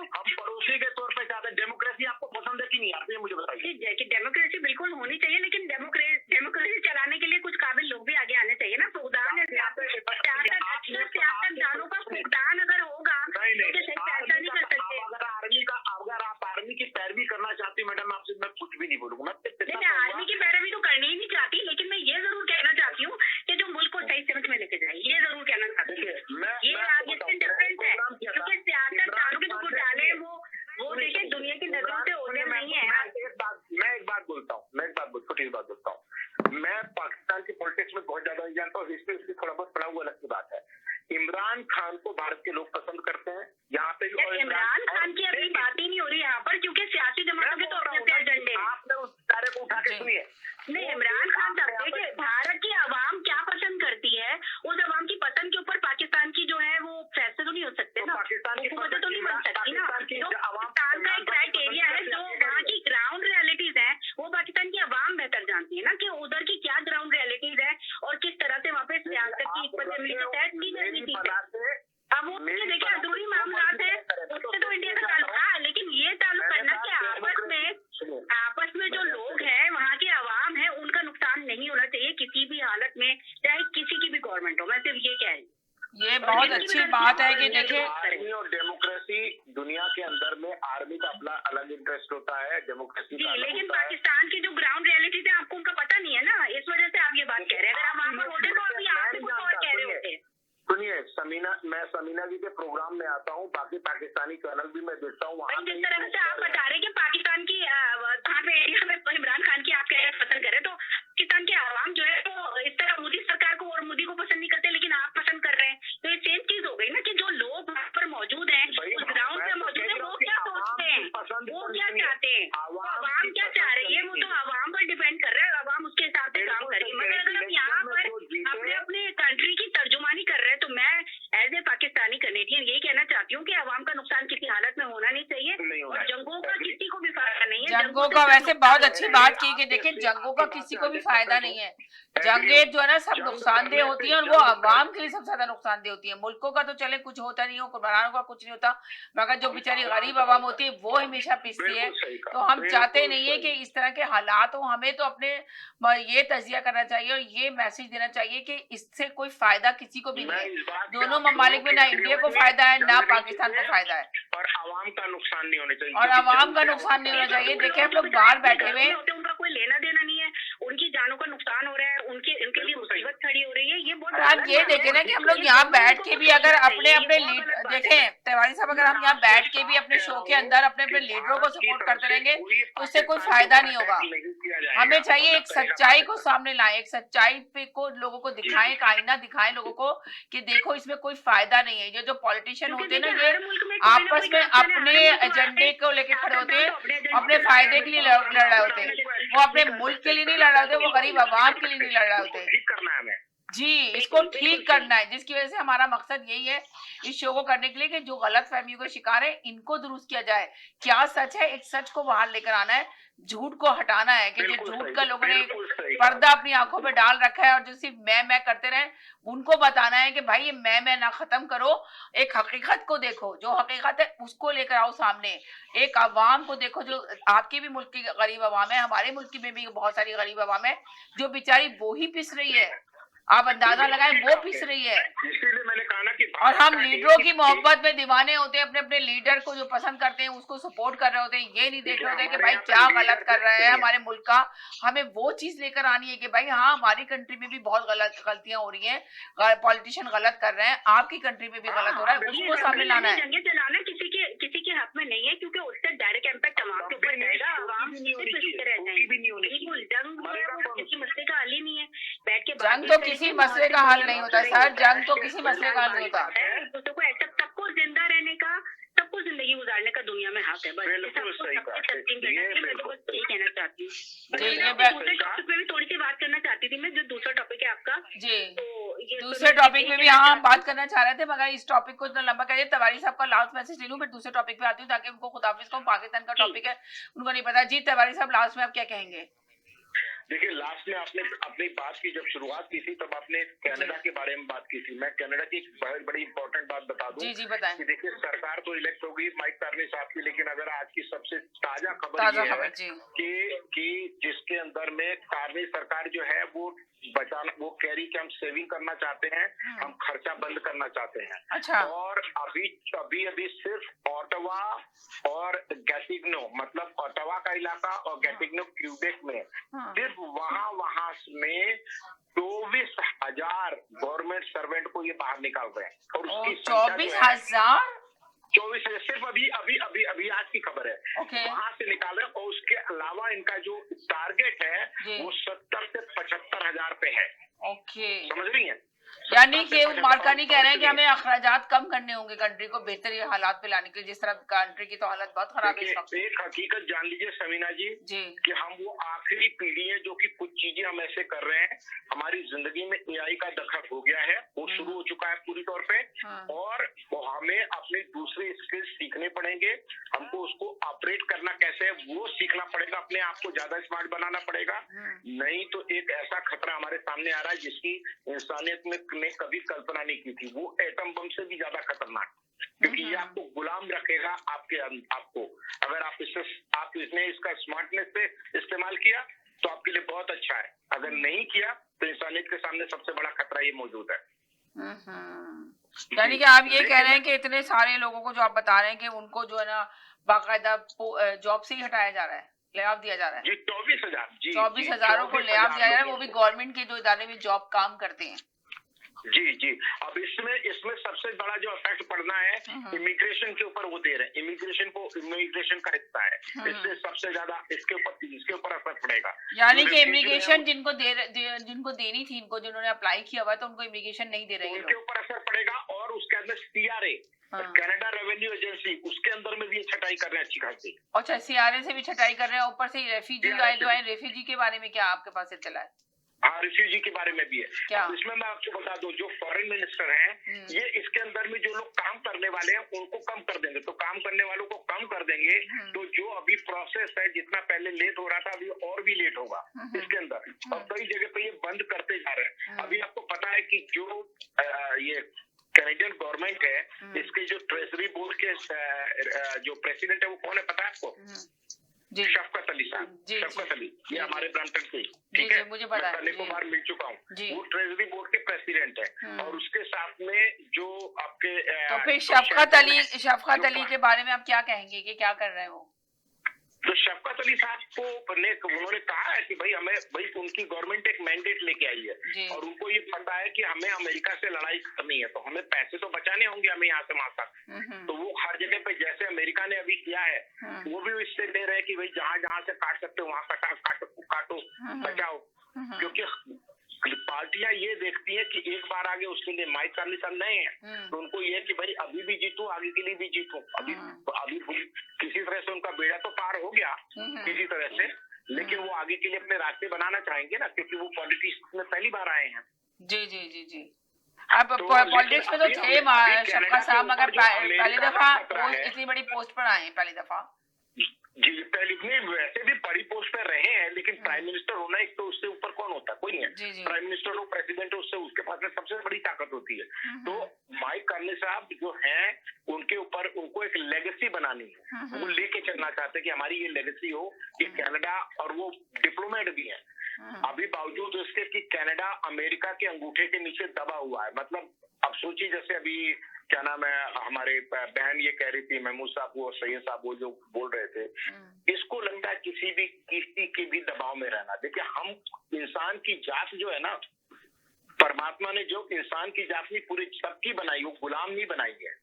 हम पड़ोसी के तौर पे चाहते हैं। डेमोक्रेसी आपको पसंद है कि नहीं आती है, मुझे बताइए। कि डेमोक्रेसी बिल्कुल होनी चाहिए, लेकिन डेमोक्रेसी चलाने के लिए कुछ काबिल लोग भी आगे आने चाहिए ना। फुकदान है सियासतदानों का फुकदान अगर होगा तो ऐसा नहीं कर सकते। अगर आप आर्मी की पैरवी करना चाहती मैडम, आपसे मैं कुछ भी नहीं बोलूंगा। मैं आर्मी की पैरवी तो करनी ही नहीं चाहती, लेकिन मैं ये जरूर कहना चाहती हूँ कि जो मुल्क को सही समझ में लेके जाए, ये जरूर कहना चाहती हूँ। ये आगे से डिफरेंस है, क्योंकि सियासतदानों के जो डाले वो देखिए दुनिया की नजरों से होते नहीं है। मैं एक बात बोलता हूँ, छोटी सी बात बोलता हूँ। मैं पाकिस्तान की पॉलिटिक्स में बहुत ज्यादा नहीं जानता हूँ, हिस्ट्री उसकी थोड़ा बहुत पढ़ा हुआ अलग की बात है। इमरान खान को भारत के लोग पसंद करते हैं यहाँ पे। इमरान खान की अभी बात ही नहीं हो रही यहाँ पर, क्योंकि सियासी जमातों के तो अपने एजेंडे। आपने उस सारे को उठा के सुनिए। नहीं, इमरान खान साहब देखिए, भारत की आवाम क्या पसंद करती है, उस आवाम की पसंद के ऊपर पाकिस्तान की जो है वो फैसले तो नहीं हो सकते ना, हुकूमतें तो नहीं बन सकती ना। पाकिस्तान का एक क्राइटेरिया है, जो वहाँ की ग्राउंड रियलिटीज है वो पाकिस्तान की आवाम बेहतर जानती है ना, कि उधर की क्या ग्राउंड रियलिटीज है और किस तरह से वहाँ पे आपस में जो लोग हैं, वहाँ के आवाम है, उनका नुकसान नहीं होना चाहिए किसी भी हालत में, चाहे किसी की भी गवर्नमेंट हो। मैं सिर्फ ये कह रही हूँ। ये बहुत अच्छी बात है कि देखिए आर्मी और डेमोक्रेसी, दुनिया के अंदर में आर्मी का अपना अलग इंटरेस्ट होता है, डेमोक्रेसी का अलग लेकिन होता है। पाकिस्तान की जो ग्राउंड रियलिटी है आपको उनका पता नहीं है ना, इस वजह से आप ये बात कह रहे हैं। अगर आप वहाँ पर होते तो अभी आप भी कुछ और कह रहे होते। सुनिए, मैं समीना जी के प्रोग्राम में आता हूँ, बाकी पाकिस्तानी चैनल भी मैं देखता हूँ। वहाँ जिस तरह से आप बता रहे हैं कि पाकिस्तान की वहाँ पे एरिया में इमरान खान की आप कह रहे पसंद करें, तो पाकिस्तान के आवाम जो है वो इस तरह मोदी सरकार को और मोदी को पसंद नहीं करते, लेकिन आप पसंद कर रहे हैं। तो ये सेम चीज हो गई ना कि जो लोग वहाँ पर मौजूद हैं, ग्राउंड पे मौजूद है, वो क्या सोचते हैं, वो क्या चाहते हैं, आवाम क्या चाह रही है, वो तो आवाम पर डिपेंड कर रहा है। आवाम उसके हिसाब से काम करेगी। मगर अगर हम यहाँ पर अपने अपने कंट्री की तर्जुमानी कर रहे हैं, तो मैं एज ए पाकिस्तानी कनेडियन यही कहना चाहती हूँ कि आवाम का नुकसान किसी हालत में होना नहीं चाहिए, और जंगों का किसी को भी फायदा नहीं है। जंगों का वैसे बहुत अच्छी बात की कि देखिए जंगों का किसी को भी फायदा नहीं है। जंगें जो है ना सब नुकसानदेह होती है, और वो आवाम के लिए सबसे ज्यादा नुकसानदेह होती है। मुल्कों का तो चले कुछ होता नहीं हो, कुर्बानों का कुछ नहीं होता, मगर जो बेचारी गरीब आवाम होती है वो हमेशा पिसती है। तो हम चाहते नहीं है कि इस तरह के हालात हो। हमें तो अपने ये तजिया करना चाहिए और ये मैसेज देना चाहिए कि इससे कोई फायदा किसी को भी नहीं है। दोनों ममालिक में ना इंडिया को फायदा है ना पाकिस्तान को फायदा है, और आवाम का नुकसान नहीं होना चाहिए, और आवाम का नुकसान नहीं होना चाहिए। देखिए हम लोग बाहर बैठे हुए, उनका कोई लेना देना नहीं है, उनकी जानों का नुकसान हो रहा है, उनके लिए मुसीबत खड़ी हो रही है। ये बहुत आप ये देखें ना कि हम लोग यहाँ बैठ के भी अगर अपने अपने लीड देखें तिवारी साहब, अगर हम यहाँ बैठ के भी अपने शो के अंदर अपने अपने लीडरों को सपोर्ट करते रहेंगे तो उससे कोई फायदा नहीं होगा। हमें चाहिए एक सच्चाई को सामने लाएं, एक सच्चाई पे को लोगों को दिखाएं, एक आईना दिखाएं लोगों को कि देखो इसमें कोई फायदा नहीं है। ये जो पॉलिटिशियन होते हैं ना, ये आपस में अपने एजेंडे को लेके खड़े होते हैं, अपने फायदे के लिए लड़ रहे होते हैं। वो अपने मुल्क के लिए नहीं लड़ रहे होते, वो गरीब आवाम के लिए नहीं लड़ रहे होते। ठीक करना है हमें जी, इसको ठीक करना है, जिसकी वजह से हमारा मकसद यही है इस शो को करने के लिए कि जो गलत फहमियों का शिकार है इनको दुरुस्त किया जाए। क्या सच है, एक सच को बाहर लेकर आना है, झूठ को हटाना है कि जो झूठ का लोगों ने पर्दा अपनी आंखों पे डाल रखा है और जो सिर्फ मैं करते रहे, उनको बताना है कि भाई ये मैं ना खत्म करो, एक हकीकत को देखो, जो हकीकत है उसको लेकर आओ सामने। एक आवाम को देखो, जो आपके भी मुल्क की गरीब आवाम है, हमारे मुल्क में भी बहुत सारी गरीब आवाम है जो बेचारी वो ही पिस रही है। आप अंदाजा लगाएं, वो पिस रही है। इसीलिए मैंने कहा ना कि और हम लीडरों की मोहब्बत में दीवाने होते हैं, अपने अपने लीडर को जो पसंद करते हैं उसको सपोर्ट कर रहे होते हैं। ये नहीं देख रहे होते कि भाई क्या गलत कर रहे हैं हमारे मुल्क का। हमें वो चीज लेकर आनी है कि भाई हाँ, हमारी कंट्री में भी बहुत गलतियां हो रही हैं, पॉलिटिशियन गलत कर रहे हैं, आपकी कंट्री में भी गलत हो रहा है, उसको सामने लाना है। जंगे चलाना किसी के हक में नहीं है, क्योंकि उससे डायरेक्ट इम्पैक्ट आवाम के ऊपर जाएगा। आवाम जंग किसी मसले का हल ही नहीं है। बैठ के जंग तो किसी मसले का हल नहीं होता सर, जंग तो किसी मसले का हल नहीं होता। दूसरों को एक्सेप्ट, सबको जिंदा रहने का, सबको जिंदगी गुजारने का दुनिया में हक है। बस मैं तो बस यही कहना चाहती हूँ। दूसरे टॉपिक पे भी थोड़ी सी बात करना चाहती थी मैं, जो दूसरा टॉपिक है आपका जी। तो दूसरे टॉपिक में भी हाँ हम बात करना चाह रहे थे, मगर इस टॉपिक को इतना लंबा करिए। तिवारी साहब का लास्ट मैसेज ले लूं, फिर दूसरे टॉपिक पे आती हूँ ताकि उनको खुदाफिज को, पाकिस्तान का टॉपिक है उनको नहीं पता। जी तिवारी साहब, लास्ट में आप क्या कहेंगे? देखिए, लास्ट में आपने अपनी बात की, जब शुरुआत की थी तब आपने कनाडा के बारे में बात की थी। मैं कनाडा की एक बहुत बड़ी इंपॉर्टेंट बात बता दूं। जी बताएं। कि देखिए, सरकार तो इलेक्ट होगी माइक कार्नी साहब की, लेकिन अगर आज की सबसे ताजा खबर ये है कि जिसके अंदर में कार्नी सरकार जो है वो बचाना, वो कह रही कि हम सेविंग करना चाहते हैं, हम खर्चा बंद करना चाहते हैं। अच्छा। और अभी सिर्फ ऑटवा और गैटिग्नो, मतलब ऑटवा का इलाका और गैटिग्नो क्यूबेक में सिर्फ वहां में 24,000 गवर्नमेंट सर्वेंट को ये बाहर निकाल रहे हैं। और उसकी 24,000 सिर्फ अभी आज की खबर है। वहां से निकाल रहे हैं। और उसके अलावा इनका जो टारगेट है वो 70 से 75,000 पे है। समझ रही है? यानी कि मार्कानी कह रहे हैं कि हमें अखराजात कम करने होंगे कंट्री को बेहतर हालात पे लाने के लिए, जिस तरह कंट्री की तो हालत बहुत खराब है। एक हकीकत जान लीजिए समीना जी कि हम वो आखिरी पीढ़ी है जो कि कुछ चीजें हम ऐसे कर रहे हैं। हमारी जिंदगी में एआई का दखल हो गया है, वो शुरू हो चुका है पूरी तौर पे, और हमें अपने दूसरे स्किल्स सीखने पड़ेंगे। हमको उसको ऑपरेट करना कैसे है वो सीखना पड़ेगा, अपने आप को ज्यादा स्मार्ट बनाना पड़ेगा। नहीं तो एक ऐसा खतरा हमारे सामने आ रहा है जिसकी इंसानियत ने कभी कल्पना नहीं की थी। वो एटम बम से भी ज्यादा खतरनाक। क्योंकि ये आपको गुलाम रखेगा आपको। अगर आप इसने इसका स्मार्टनेस से इस्तेमाल किया तो आपके लिए बहुत अच्छा है, अगर नहीं किया तो इंसानियत के सामने सबसे बड़ा खतरा ये मौजूद है। यानी कि आप ये कह रहे हैं कि इतने सारे लोगों को जो आप बता रहे हैं कि उनको जो है ना बाकायदा जॉब से ही हटाया जा रहा है, ले ऑफ दिया जा रहा है। जी 24,000 जी 24,000 को ले ऑफ दिया जा रहा है, वो भी गवर्नमेंट के जो इदारे में जॉब काम करते हैं। जी अब इसमें सबसे बड़ा जो इफेक्ट पड़ना है इमिग्रेशन के ऊपर, वो दे रहे हैं इमिग्रेशन का हिस्सा है, इससे सबसे ज्यादा इसके ऊपर असर पड़ेगा। यानी कि इमिग्रेशन जिनको देनी थी, इनको जिन्होंने अप्लाई किया हुआ तो उनको इमिग्रेशन नहीं दे रहे हैं, उनके ऊपर असर पड़ेगा। और उसके अंदर CRA कनाडा रेवेन्यू एजेंसी, उसके अंदर में भी छटाई कर रहे हैं अच्छी खासी। अच्छा, CRA से भी छटाई कर रहे हैं, ऊपर से रेफ्यूजी रेफ्यूजी के बारे में क्या आपके पास इत्तला है? हाँ, रिफ्यूजी के बारे में भी है। क्या? इसमें मैं आपको बता दूं, जो फॉरेन मिनिस्टर हैं ये इसके अंदर में जो लोग काम करने वाले हैं उनको कम कर देंगे, तो काम करने वालों को कम कर देंगे तो जो अभी प्रोसेस है जितना पहले लेट हो रहा था अभी और भी लेट होगा इसके अंदर, और कई जगह पे ये बंद करते जा रहे हैं। अभी आपको पता है कि जो ये कैनेडियन गवर्नमेंट है, इसके जो ट्रेजरी बोर्ड के जो प्रेसिडेंट है वो कौन है पता है आपको? शफकत अली साहब, शफकत अली, ये हमारे ब्रांटन से, ठीक है, मुझे पता है, को बार मिल चुका हूँ। वो ट्रेजरी बोर्ड के प्रेसिडेंट है और उसके साथ में जो आपके तो फिर शफकत अली के बारे में आप क्या कहेंगे कि क्या कर रहे हैं वो? तो शफकत अली साहब को उन्होंने कहा है कि भाई उनकी गवर्नमेंट एक मैंडेट लेके आई है और उनको ये पता है कि हमें अमेरिका से लड़ाई करनी है, तो हमें पैसे तो बचाने होंगे हमें यहाँ से वहां तक। तो वो हर जगह पे जैसे अमेरिका ने अभी किया है वो भी इससे ले रहे हैं कि भाई जहाँ से काट सकते हो वहां काटो बचाओ, क्योंकि पार्टियां ये देखती हैं कि एक बार आगे उसके लिए माइक का निशान नए हैं, तो उनको ये है कि भाई अभी भी जीतूं, आगे के लिए भी जीतूं। अभी किसी तरह से उनका बेड़ा तो पार हो गया किसी तरह से, लेकिन वो आगे के लिए अपने रास्ते बनाना चाहेंगे ना, क्योंकि वो पॉलिटिक्स में पहली बार आए हैं। जी अब पॉलिटिक्स में तो थे शफकत साहब, मगर पहली दफा इतनी बड़ी पोस्ट पर आए हैं, पहली दफा। जी पहले वैसे भी बड़ी पोस्ट पर रहे हैं, लेकिन प्राइम मिनिस्टर होना एक तो उससे ऊपर कौन होता है? कोई नहीं है। प्राइम मिनिस्टर हो, प्रेसिडेंट हो, उसके पास में सबसे बड़ी ताकत होती है। तो माइक कार्नी साहब जो हैं उनके ऊपर उनको एक लेगेसी बनानी है, वो लेके चलना चाहते हैं कि हमारी ये लेगेसी हो कि कनाडा, और वो डिप्लोमेट भी है अभी बावजूद उसके कि कनाडा अमेरिका के अंगूठे के नीचे दबा हुआ है। मतलब अब सोचिए, जैसे अभी क्या नाम है, हमारे बहन ये कह रही थी, महमूद साहब वो सैयद साहब वो जो बोल रहे थे, इसको लगता है किसी के भी दबाव में रहना। देखिए, हम इंसान की जात जो है ना, परमात्मा ने जो इंसान की जात नहीं पूरी सबकी बनाई, वो गुलाम नहीं बनाई है।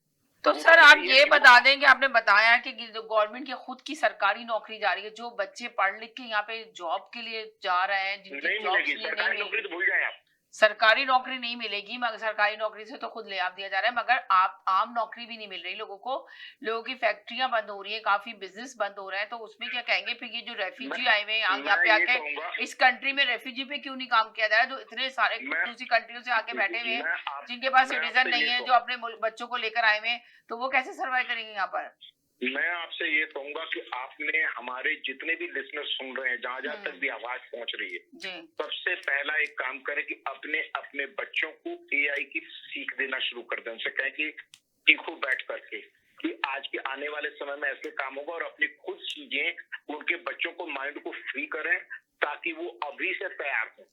तो सर आप ये बता दें कि आपने बताया कि गवर्नमेंट की खुद की सरकारी नौकरी जा रही है, जो बच्चे पढ़ लिख के यहाँ पे जॉब के लिए जा रहे हैं, जिनकी नहीं सरकारी नौकरी तो भूल जाए आप, सरकारी नौकरी नहीं मिलेगी, मगर सरकारी नौकरी से तो खुद ले आप दिया जा रहा है, मगर आप आम नौकरी भी नहीं मिल रही लोगों को, लोगों की फैक्ट्रियां बंद हो रही है, काफी बिजनेस बंद हो रहे हैं। तो उसमें क्या कहेंगे फिर ये जो रेफ्यूजी आए हुए हैं यहाँ पे आके, इस कंट्री में रेफ्यूजी पे क्यों नहीं काम किया जा रहा है? जो इतने सारे दूसरी कंट्रियों से आके बैठे हुए हैं, जिनके पास सिटीजन नहीं है, जो अपने बच्चों को लेकर आए हुए हैं, तो वो कैसे सर्वाइव करेंगे यहाँ पर? मैं आपसे ये कहूंगा कि आपने हमारे जितने भी लिसनर्स सुन रहे हैं, जहाँ जहाँ तक भी आवाज पहुंच रही है, सबसे पहला एक काम करें कि अपने बच्चों को AI की सीख देना शुरू कर दें। उनसे कहें कि सीखो बैठ करके कि आज के आने वाले समय में ऐसे काम होगा, और अपनी खुद चीजें उनके बच्चों को माइंड को फ्री करें ताकि वो अभी से तैयार हो।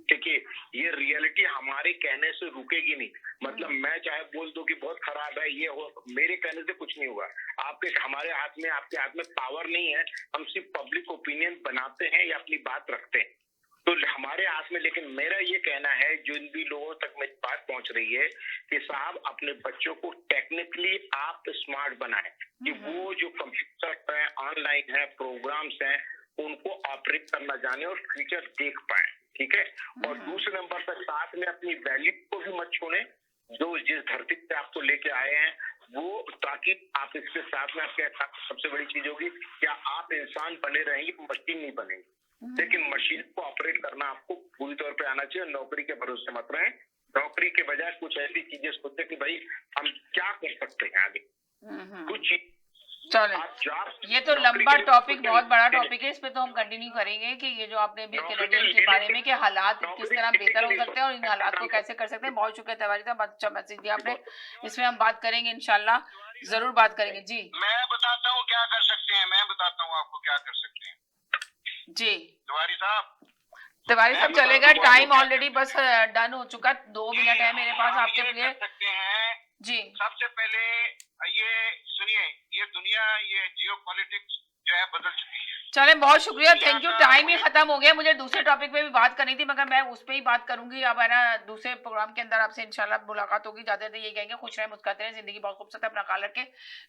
ठीक है, ये रियलिटी हमारे कहने से रुकेगी नहीं। मतलब मैं चाहे बोल दूं कि बहुत खराब है ये हो, मेरे कहने से कुछ नहीं होगा। हमारे हाथ में, आपके हाथ में पावर नहीं है, हम सिर्फ पब्लिक ओपिनियन बनाते हैं या अपनी बात रखते हैं, तो हमारे हाथ में। लेकिन मेरा ये कहना है, जिन भी लोगों तक मेरी बात पहुंच रही है, कि साहब अपने बच्चों को टेक्निकली आप स्मार्ट बनाएं, कि वो जो कंप्यूटर है, ऑनलाइन है, प्रोग्राम्स हैं, उनको ऑपरेट करना जाने और फ्यूचर देख पाए। ठीक है, और दूसरे नंबर पर साथ में अपनी वैल्यू को भी मत छोड़ें, जो जिस धरती पे आपको लेके आए हैं वो, ताकि आप इसके साथ में आपके सबसे बड़ी चीज होगी क्या आप इंसान बने रहेंगे, मशीन नहीं बनेंगे। लेकिन मशीन को ऑपरेट करना आपको पूरी तौर पे आना चाहिए। नौकरी के भरोसे मत रहें, नौकरी के बजाय कुछ ऐसी चीजें सोचें कि भाई हम क्या कर सकते हैं आगे, कुछ चले, ये तो लंबा टॉपिक, बहुत बड़ा टॉपिक है, इस पे तो हम कंटिन्यू करेंगे कि ये जो आपने अभी कैनेडियन के बारे में कि हालात किस तरह बेहतर हो सकते हैं और इन हालात को कैसे कर सकते हैं। बहुत शुक्रिया तिवारी साहब, बहुत अच्छा मैसेज दिया आपने, इसमें हम बात करेंगे इंशाल्लाह, जरूर बात करेंगे। जी मैं बताता हूँ क्या कर सकते हैं, मैं बताता हूँ आपको क्या कर सकते हैं। जी तिवारी साहब चलेगा, टाइम ऑलरेडी बस डन हो चुका, 2 मिनट है मेरे पास आपके लिए। सकते हैं जी सबसे पहले ये सुनिए, ये दुनिया, ये जियो पॉलिटिक्स जो है बदल चुकी है। चले, बहुत शुक्रिया, थैंक यू। टाइम ही खत्म हो गया, मुझे दूसरे टॉपिक पे भी बात करनी थी मगर मैं उस पे ही बात करूंगी। अब है ना दूसरे प्रोग्राम के अंदर आपसे इंशाल्लाह मुलाकात होगी। ज्यादा देर यही कहेंगे, खुश रहे, मुस्कुराते रहे, जिंदगी बहुत खूबसूरत है, अपना ख्याल रखें,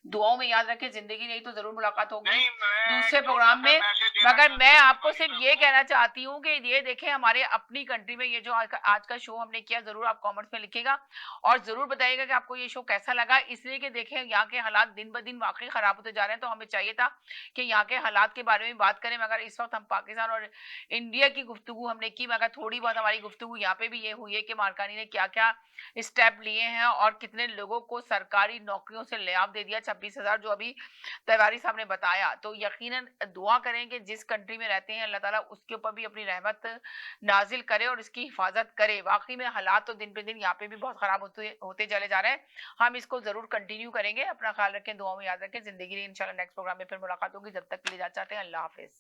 दुआओं में याद रखें। जिंदगी नहीं तो जरूर मुलाकात होगी दूसरे प्रोग्राम में। मगर मैं आपको सिर्फ ये कहना चाहती हूँ कि ये देखें हमारे अपनी कंट्री में ये जो आज का शो हमने किया, जरूर आप कॉमेंट्स में लिखिएगा और जरूर बताइएगा कि आपको ये शो कैसा लगा। इसलिए कि देखें यहाँ के हालात दिन ब दिन वाकई खराब होते जा रहे हैं, तो हमें चाहिए था कि यहाँ के हालात के बारे में बात करें। मगर इस वक्त हम पाकिस्तान और इंडिया की गुफ्तगू हमने की, मगर थोड़ी बहुत हमारी गुफ्तगू यहाँ पे भी ये हुई है कि मार्कानी ने क्या क्या स्टेप लिए हैं और कितने लोगों को सरकारी नौकरियों से लाभ दे दिया, 26,000 जो अभी तिवारी साहब ने बताया। तो यकीनन दुआ करें कि जिस कंट्री में रहते हैं अल्लाह ताला उसके ऊपर भी अपनी रहमत नाजिल करे और इसकी हिफाजत करे। वाकई में हालात तो दिन पे दिन यहाँ पे भी बहुत खराब होते चले जा रहे हैं। हम इसको जरूर कंटिन्यू करेंगे। अपना ख्याल रखें, दुआ में याद रखें, जिंदगी रही। इंशाल्लाह नेक्स्ट प्रोग्राम में फिर मुलाकात होगी। जब तक के लिए जा चाहते हैं, अल्लाह हाफिज।